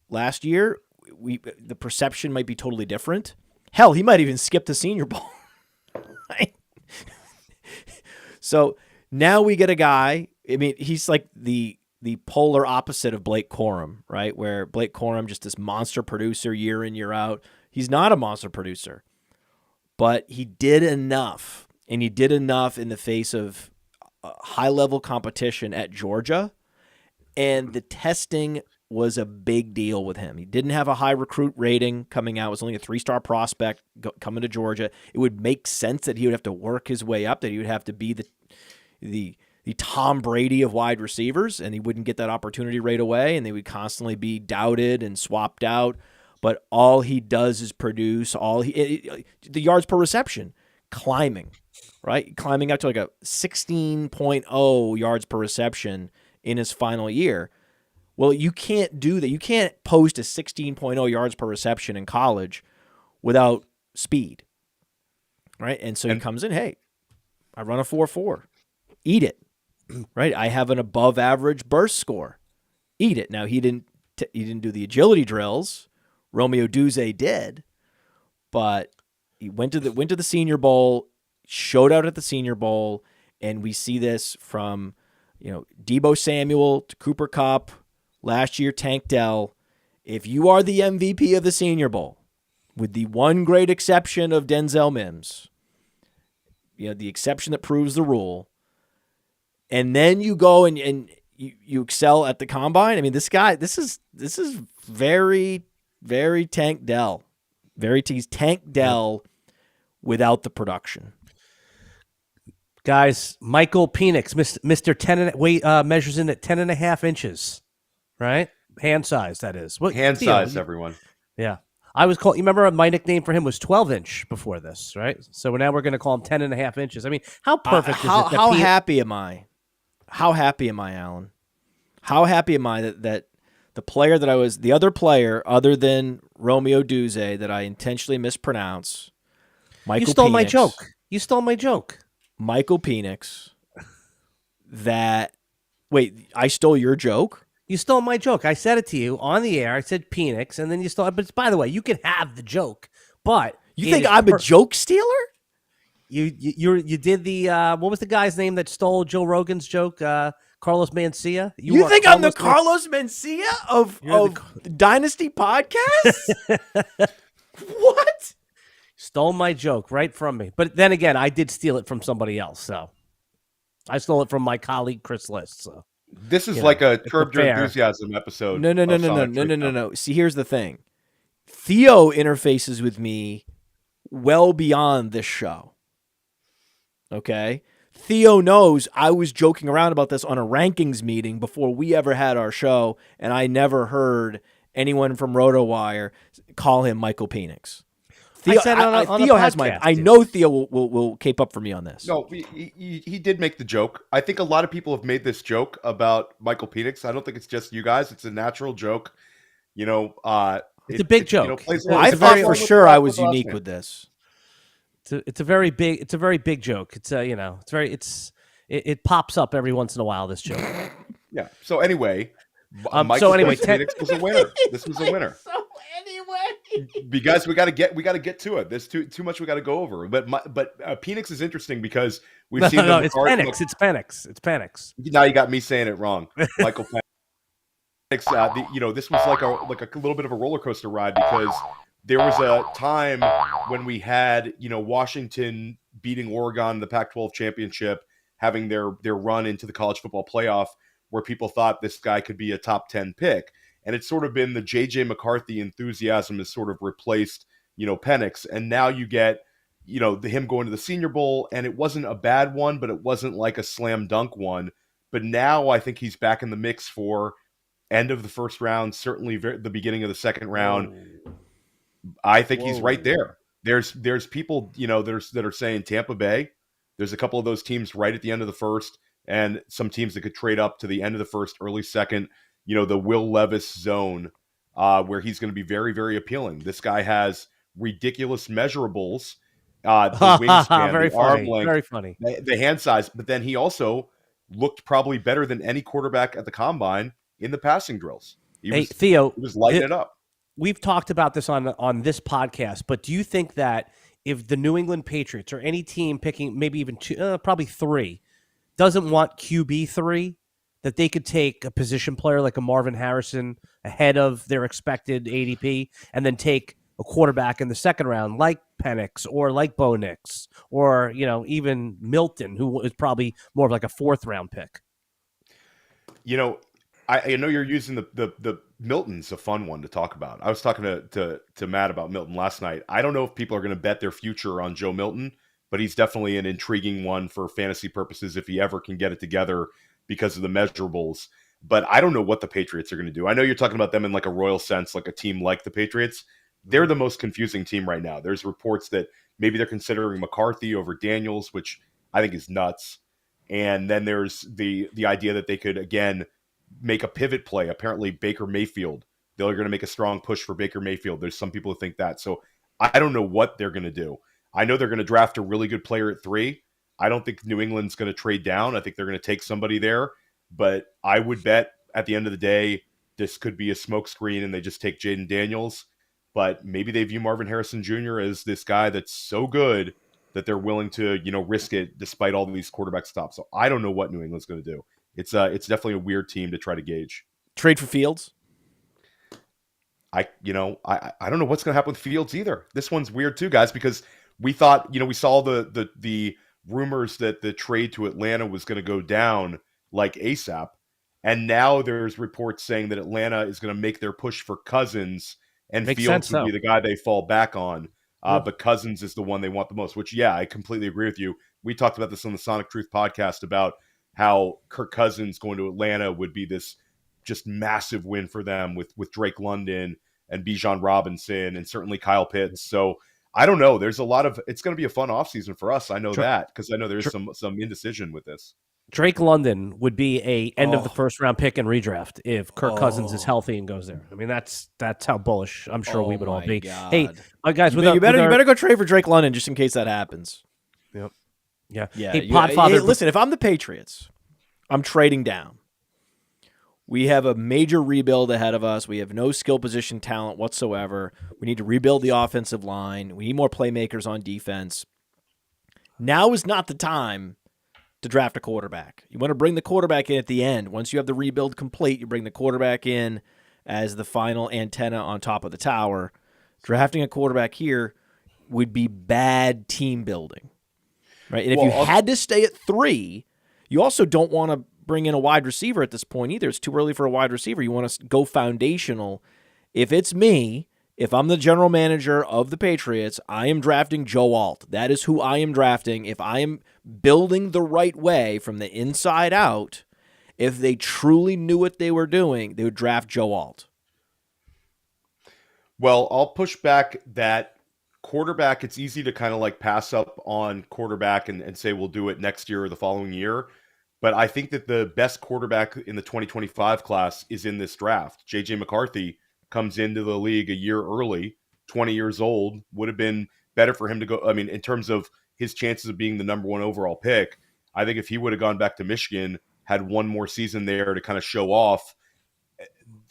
last year, the perception might be totally different. Hell, he might even skip the Senior Bowl. Right? So now we get a guy, he's like the polar opposite of Blake Corum, right? Where Blake Corum, just this monster producer year in, year out. He's not a monster producer, but he did enough. And he did enough in the face of high-level competition at Georgia, and the testing was a big deal with him. He didn't have a high recruit rating coming out. It was only a 3-star prospect coming to Georgia. It would make sense that he would have to work his way up, that he would have to be the Tom Brady of wide receivers, and he wouldn't get that opportunity right away, and they would constantly be doubted and swapped out. But all he does is produce the yards per reception, climbing. Right? Climbing up to like a 16.0 yards per reception in his final year. Well, you can't do that. You can't post a 16.0 yards per reception in college without speed. Right? And so he comes in, hey, I run a 4.4. Eat it. Right? I have an above average burst score. Eat it. Now, he didn't do the agility drills. Rome Odunze did. But he went to the Senior Bowl, showed out at the Senior Bowl, and we see this from, Deebo Samuel to Cooper Kupp, last year Tank Dell. If you are the MVP of the Senior Bowl, with the one great exception of Denzel Mims, the exception that proves the rule, and then you go and you excel at the combine. This guy, this is very, very Tank Dell. He's Tank Dell without the production. Guys, Michael Penix, Mr. 10 measures in at 10.5 inches, right? Hand size, that is. Size, everyone. Yeah. You remember my nickname for him was 12-inch before this, right? So now we're going to call him 10.5 inches. How perfect is it? How happy am I How happy am I, Alan? How happy am I that the player that I was, the other player other than Rome Odunze that I intentionally mispronounce, Michael You stole Penix, my joke. You stole my joke. Michael Penix, wait, I stole your joke? You stole my joke. I said it to you on the air. I said Penix, and then you stole it. But by the way, you can have the joke. But You think I'm a joke stealer? You did the what was the guy's name that stole Joe Rogan's joke? Carlos Mencia. You think I'm the Carlos Mencia of Dynasty podcast? What? Stole my joke right from me. But then again, I did steal it from somebody else. So I stole it from my colleague Chris List. So This is like a Curb Your Enthusiasm episode. No. See, here's the thing. Theo interfaces with me well beyond this show. Okay? Theo knows I was joking around about this on a rankings meeting before we ever had our show, and I never heard anyone from RotoWire call him Michael Penix. Theo, Theo has my. I know Theo will cape up for me on this. No, he did make the joke. I think a lot of people have made this joke about Michael Penix. I don't think it's just you guys. It's a natural joke. You know, it's a big joke. I thought for sure I was unique with this. It's a very big joke. It pops up every once in a while. This joke. Yeah. So anyway, Michael Penix was a winner. This was a winner. Because we got to get to it. There's too much we got to go over. But Penix is interesting because we've seen. No, it's Penix. It's Penix. It's Penix. Now you got me saying it wrong, Michael Penix. This was like a little bit of a roller coaster ride because there was a time when we had Washington beating Oregon in the Pac-12 championship, having their run into the college football playoff, where people thought this guy could be a top 10 pick. And it's sort of been the J.J. McCarthy enthusiasm has sort of replaced, Penix. And now you get, him going to the Senior Bowl, and it wasn't a bad one, but it wasn't like a slam dunk one. But now I think he's back in the mix for end of the first round, certainly the beginning of the second round. I think he's right there. There's people, that are saying Tampa Bay. There's a couple of those teams right at the end of the first, and some teams that could trade up to the end of the first, early second. The Will Levis zone, where he's going to be very, very appealing. This guy has ridiculous measurables, the wingspan, very the funny, arm length, very funny, the hand size. But then he also looked probably better than any quarterback at the combine in the passing drills. Theo, he was lighting it up. We've talked about this on this podcast, but do you think that if the New England Patriots or any team picking maybe even two, probably three, doesn't want QB3, that they could take a position player like a Marvin Harrison ahead of their expected ADP and then take a quarterback in the second round like Penix or like Bo Nix or, even Milton, who is probably more of like a fourth round pick? I know you're using the Milton's a fun one to talk about. I was talking to Matt about Milton last night. I don't know if people are going to bet their future on Joe Milton, but he's definitely an intriguing one for fantasy purposes if he ever can get it together because of the measurables. But I don't know what the Patriots are going to do. I know you're talking about them in like a royal sense, like a team like the Patriots. They're the most confusing team right now. There's reports that maybe they're considering McCarthy over Daniels, which I think is nuts. And then there's the idea that they could, again, make a pivot play. Apparently Baker Mayfield, they're going to make a strong push for Baker Mayfield. There's some people who think that. So I don't know what they're going to do. I know they're going to draft a really good player at 3. I don't think New England's going to trade down. I think they're going to take somebody there. But I would bet at the end of the day, this could be a smokescreen and they just take Jaden Daniels. But maybe they view Marvin Harrison Jr. as this guy that's so good that they're willing to, risk it despite all of these quarterback stops. So I don't know what New England's going to do. It's definitely a weird team to try to gauge. Trade for Fields? I don't know what's going to happen with Fields either. This one's weird too, guys, because we thought, we saw the rumors that the trade to Atlanta was going to go down like ASAP. And now there's reports saying that Atlanta is going to make their push for Cousins and Makes Fields sense, would be the guy they fall back on. But Cousins is the one they want the most, which, yeah, I completely agree with you. We talked about this on the Sonic Truth podcast about how Kirk Cousins going to Atlanta would be this just massive win for them with Drake London and Bijan Robinson and certainly Kyle Pitts. So I don't know. There's a lot of – it's going to be a fun offseason for us. I know that because I know there's some indecision with this. Drake London would be a end of the first round pick and redraft if Kirk Cousins is healthy and goes there. I mean, that's how bullish I'm sure we would all be. God. Hey, guys, you better go trade for Drake London just in case that happens. Yep. Yeah. Yeah. Hey, Podfather, listen, if I'm the Patriots, I'm trading down. We have a major rebuild ahead of us. We have no skill position talent whatsoever. We need to rebuild the offensive line. We need more playmakers on defense. Now is not the time to draft a quarterback. You want to bring the quarterback in at the end. Once you have the rebuild complete, you bring the quarterback in as the final antenna on top of the tower. Drafting a quarterback here would be bad team building. Right? And if you had to stay at 3, you also don't want to bring in a wide receiver at this point either. It's too early for a wide receiver. You want to go foundational. If it's me, if I'm the general manager of the Patriots, I am drafting Joe Alt. That is who I am drafting. If I am building the right way from the inside out, if they truly knew what they were doing, they would draft Joe Alt. Well, I'll push back that quarterback. It's easy to kind of like pass up on quarterback and say we'll do it next year or the following year. But I think that the best quarterback in the 2025 class is in this draft. J.J. McCarthy comes into the league a year early, 20 years old. Would have been better for him to go. I mean, in terms of his chances of being the number 1 overall pick, I think if he would have gone back to Michigan, had one more season there to kind of show off,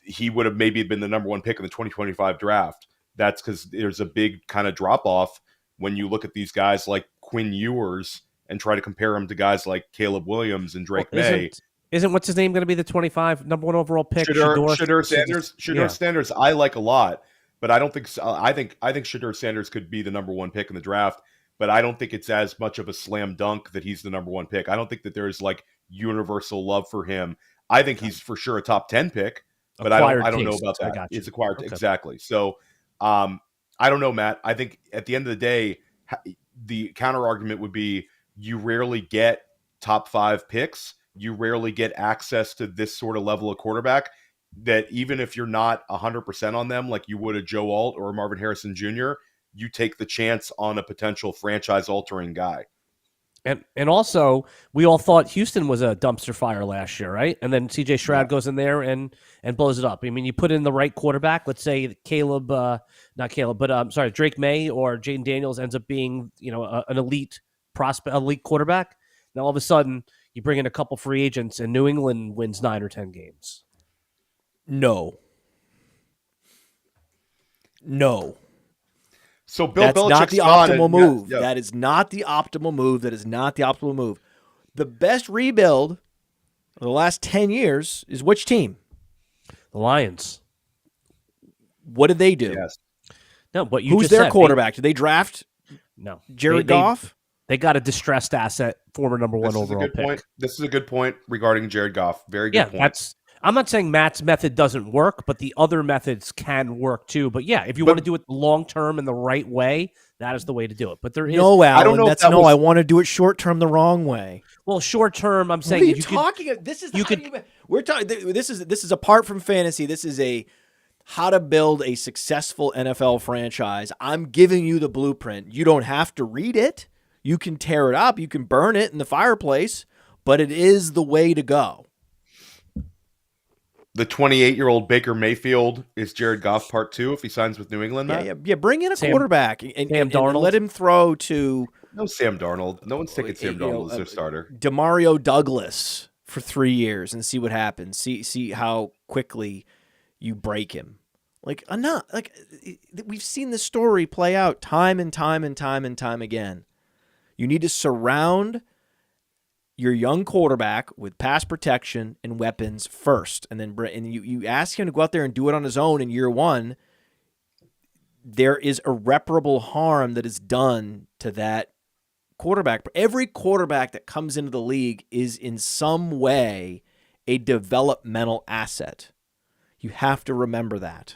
he would have maybe been the number 1 pick in the 2025 draft. That's because there's a big kind of drop off when you look at these guys like Quinn Ewers and try to compare him to guys like Caleb Williams and Drake May. Isn't what's his name going to be the 25 number 1 overall pick? Shedeur Sanders. Shedeur Sanders, I like a lot, but I don't think so. I think Shedeur Sanders could be the number 1 pick in the draft, but I don't think it's as much of a slam dunk that he's the number 1 pick. I don't think that there's like universal love for him. I think he's for sure a top 10 pick, but I don't know about that. It's acquired. Exactly. So I don't know, Matt. I think at the end of the day, the counter argument would be you rarely get top 5 picks. You rarely get access to this sort of level of quarterback that even if you're not 100% on them, like you would a Joe Alt or a Marvin Harrison Jr., you take the chance on a potential franchise-altering guy. And also, we all thought Houston was a dumpster fire last year, right? And then C.J. Stroud goes in there and blows it up. I mean, you put in the right quarterback. Let's say Drake May or Jaden Daniels ends up being, an elite prospect, elite quarterback. Now all of a sudden, you bring in a couple free agents, and New England wins 9 or 10 games. No. So Bill Belichick's not the optimal move. Yeah. That is not the optimal move. The best rebuild of the last 10 years is which team? The Lions. What did they do? Yes. No, but who's their quarterback? Did they draft? No, Jared Goff. They got a distressed asset, former number 1 overall pick. This is a good point regarding Jared Goff. Very good point. I'm not saying Matt's method doesn't work, but the other methods can work too. But yeah, if you want to do it long term in the right way, that is the way to do it. But there is no, Alan, I don't know. I want to do it short term the wrong way. Well, short term, I'm saying what are you talking about? This is we're talking. This is apart from fantasy. This is a how to build a successful NFL franchise. I'm giving you the blueprint. You don't have to read it. You can tear it up. You can burn it in the fireplace, but it is the way to go. The 28-year-old Baker Mayfield is Jared Goff part 2 if he signs with New England. Yeah. Bring in a quarterback and let him throw to. No Sam Darnold. No one's taking Sam Darnold as their starter. Demario Douglas for 3 years and see what happens. See how quickly you break him. We've seen this story play out time and time again. You need to surround your young quarterback with pass protection and weapons first, and then you ask him to go out there and do it on his own in year 1. There is irreparable harm that is done to that quarterback. Every quarterback that comes into the league is in some way a developmental asset. You have to remember that.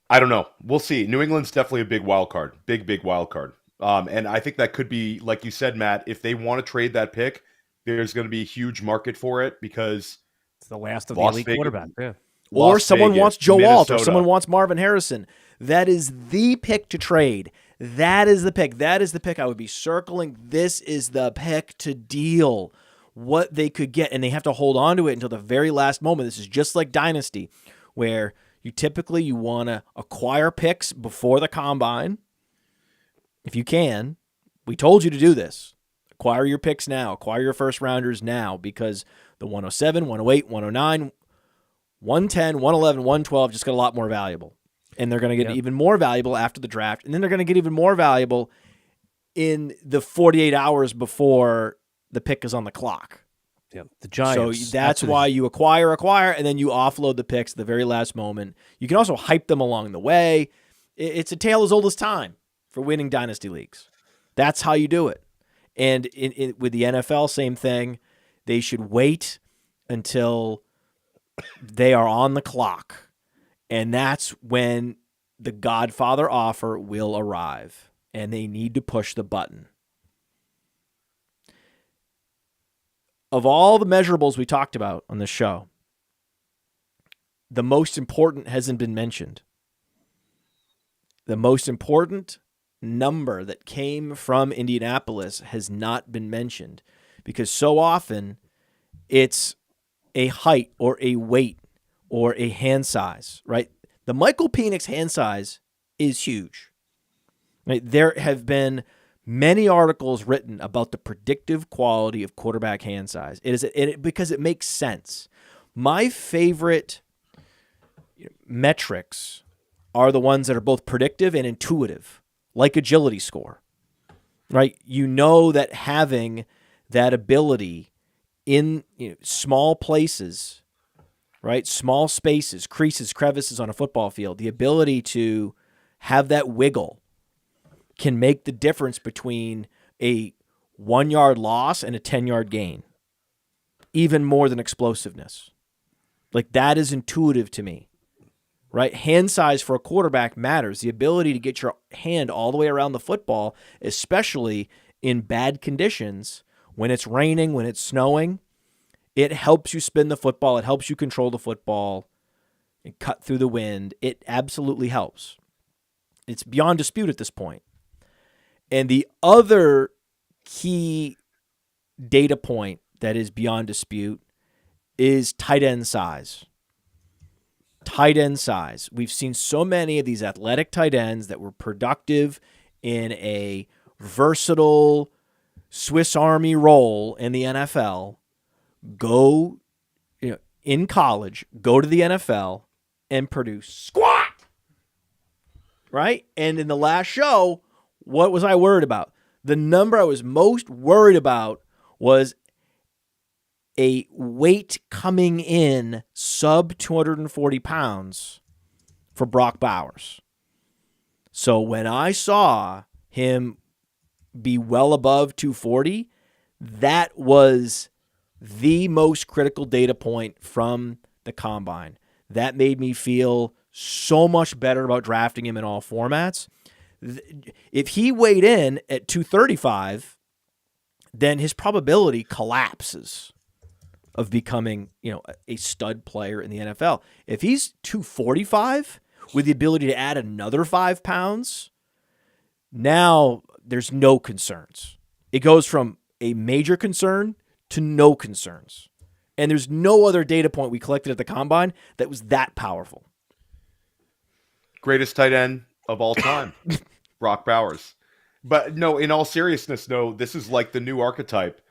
I don't know. We'll see. New England's definitely a big wild card. Big wild card. And I think that could be, like you said, Matt, if they want to trade that pick, there's going to be a huge market for it because it's the last of the elite quarterback. Yeah. Or someone wants Joe Alt or someone wants Marvin Harrison. That is the pick to trade. That is the pick. That is the pick I would be circling. This is the pick to deal what they could get, and they have to hold on to it until the very last moment. This is just like Dynasty, where you want to acquire picks before the combine. If you can, we told you to do this. Acquire your picks now. Acquire your first rounders now, because the 107, 108, 109, 110, 111, 112 just got a lot more valuable. And they're going to get even more valuable after the draft. And then they're going to get even more valuable in the 48 hours before the pick is on the clock. Yeah, the Giants. So that's why you acquire, and then you offload the picks at the very last moment. You can also hype them along the way. It's a tale as old as time for winning dynasty leagues. That's how you do it. And with the NFL, same thing. They should wait until they are on the clock. And that's when the Godfather offer will arrive. And they need to push the button. Of all the measurables we talked about on this show, the most important hasn't been mentioned. The most important number that came from Indianapolis has not been mentioned, because so often it's a height or a weight or a hand size, right? The Michael Penix hand size is huge. Right? There have been many articles written about the predictive quality of quarterback hand size. Because it makes sense. My favorite metrics are the ones that are both predictive and intuitive, like agility score, right? You know that having that ability in small places, right? Small spaces, creases, crevices on a football field, the ability to have that wiggle can make the difference between a 1-yard loss and a 10-yard gain, even more than explosiveness. Like, that is intuitive to me, right? Hand size for a quarterback matters. The ability to get your hand all the way around the football, especially in bad conditions, when it's raining, when it's snowing, it helps you spin the football. It helps you control the football and cut through the wind. It absolutely helps. It's beyond dispute at this point. And the other key data point that is beyond dispute is tight end size. Tight end size. We've seen so many of these athletic tight ends that were productive in a versatile Swiss Army role in the NFL go, in college, go to the NFL and produce squat. Right? And in the last show, what was I worried about? The number I was most worried about was a weight coming in sub 240 pounds for Brock Bowers. So when I saw him be well above 240, that was the most critical data point from the combine. That made me feel so much better about drafting him in all formats. If he weighed in at 235, then his probability collapses of becoming, a stud player in the NFL. If he's 245 with the ability to add another 5 pounds, now there's no concerns. It goes from a major concern to no concerns. And there's no other data point we collected at the combine that was that powerful. Greatest tight end of all time, Brock Bowers. But no, in all seriousness, no, this is like the new archetype.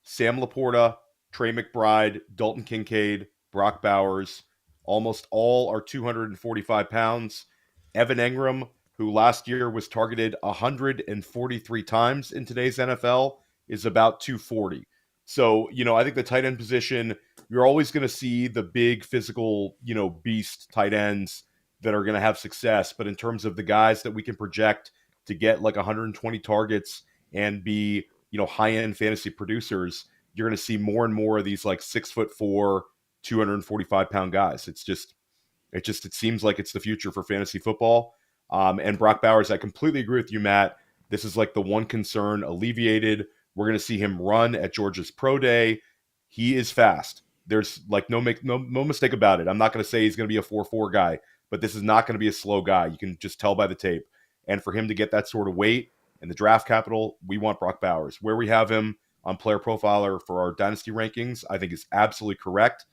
Sam Laporta, Trey McBride, Dalton Kincaid, Brock Bowers, almost all are 245 pounds. Evan Engram, who last year was targeted 143 times in today's NFL, is about 240. So, I think the tight end position, you're always going to see the big physical, beast tight ends that are going to have success. But in terms of the guys that we can project to get like 120 targets and be, high-end fantasy producers, you're going to see more and more of these like 6'4", 245-pound guys. It seems like it's the future for fantasy football. And Brock Bowers, I completely agree with you, Matt. This is like the one concern alleviated. We're going to see him run at Georgia's Pro Day. He is fast. There's like no mistake about it. I'm not going to say he's going to be a 4.4 guy, but this is not going to be a slow guy. You can just tell by the tape. And for him to get that sort of weight and the draft capital, we want Brock Bowers. Where we have him on Player Profiler for our Dynasty rankings, I think is absolutely correct.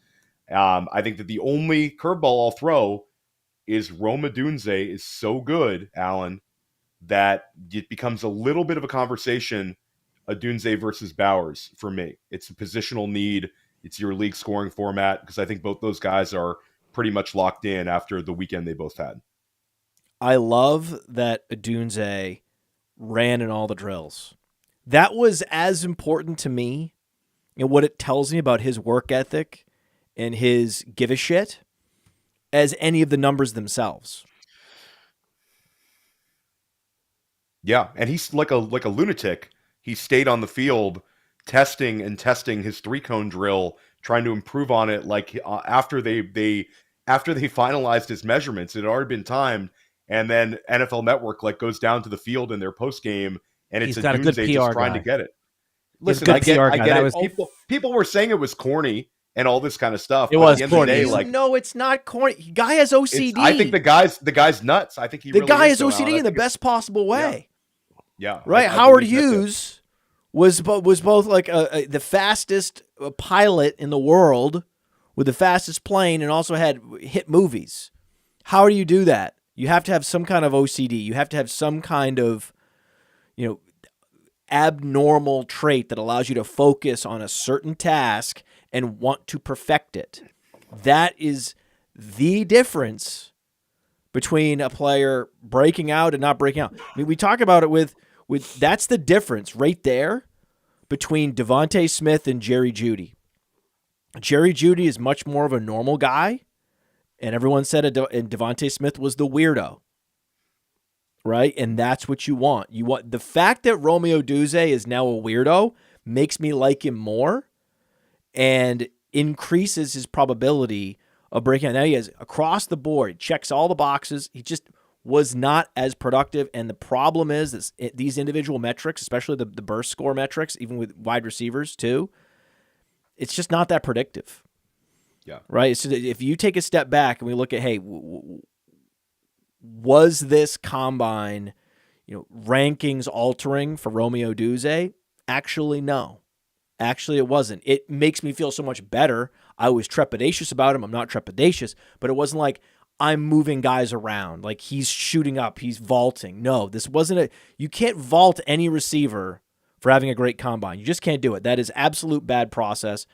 I think that the only curveball I'll throw is Rome Odunze is so good, Alan, that it becomes a little bit of a conversation, Odunze versus Bowers for me. It's a positional need. It's your league scoring format, because I think both those guys are pretty much locked in after the weekend they both had. I love that Odunze ran in all the drills. That was as important to me and what it tells me about his work ethic and his give a shit as any of the numbers themselves. Yeah, and he's like a lunatic. He stayed on the field testing his 3-cone drill, trying to improve on it. Like after they finalized his measurements, it had already been timed, and then NFL Network goes down to the field in their post game, and it's got a good PR just trying guy. to get it. He's Listen, a good I PR get guy. it. People were saying it was corny and all this kind of stuff. It but was at the end of the corny. day, No, it's not corny. Guy has OCD. I think the guy's nuts. I think he the really guy is, has though, OCD Alan. in the best possible way. Yeah. Right. I Howard believe that, too. Hughes was both like the fastest pilot in the world with the fastest plane, and also had hit movies. How do you do that? You have to have some kind of OCD. You have to have some kind of, abnormal trait that allows you to focus on a certain task and want to perfect it. That is the difference between a player breaking out and not breaking out. I mean, we talk about it with that's the difference right there between Devontae Smith and Jerry Jeudy. Jerry Jeudy is much more of a normal guy, and everyone said Devontae Smith was the weirdo. Right? And that's what you want. You want the fact that Rome Odunze is now a weirdo makes me like him more and increases his probability of breaking out. Now he has across the board, checks all the boxes. He just was not as productive. And the problem is these individual metrics, especially the burst score metrics, even with wide receivers too, it's just not that predictive. Yeah. Right? So if you take a step back and we look at, hey, was this combine, rankings altering for Rome Odunze? Actually, no. Actually, it wasn't. It makes me feel so much better. I was trepidatious about him. I'm not trepidatious, but it wasn't like I'm moving guys around. Like he's shooting up, he's vaulting. No, this wasn't you can't vault any receiver for having a great combine. You just can't do it. That is absolute bad process,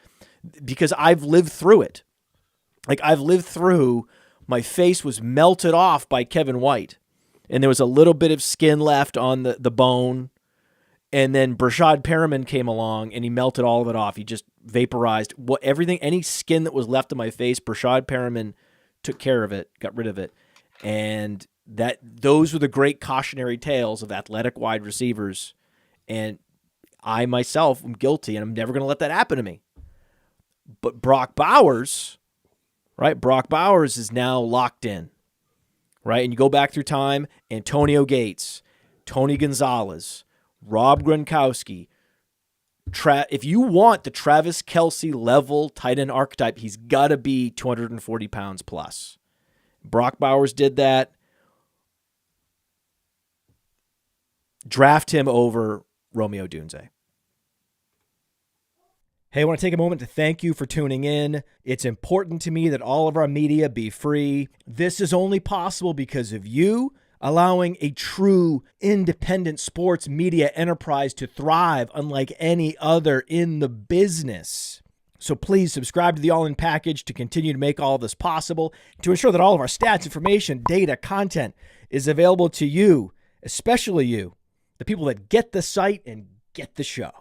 because I've lived through it. I've lived through, my face was melted off by Kevin White, and there was a little bit of skin left on the bone, and then Brashad Perriman came along, and he melted all of it off. He just vaporized any skin that was left on my face. Brashad Perriman took care of it, got rid of it, and those were the great cautionary tales of athletic wide receivers, and I myself am guilty, and I'm never going to let that happen to me. But Brock Bowers... right? Brock Bowers is now locked in, right? And you go back through time, Antonio Gates, Tony Gonzalez, Rob Gronkowski. If you want the Travis Kelce level tight end archetype, he's got to be 240 pounds plus. Brock Bowers did that. Draft him over Rome Odunze. Hey, I want to take a moment to thank you for tuning in. It's important to me that all of our media be free. This is only possible because of you allowing a true independent sports media enterprise to thrive unlike any other in the business. So please subscribe to the All In Package to continue to make all of this possible, to ensure that all of our stats, information, data, content is available to you, especially you, the people that get the site and get the show.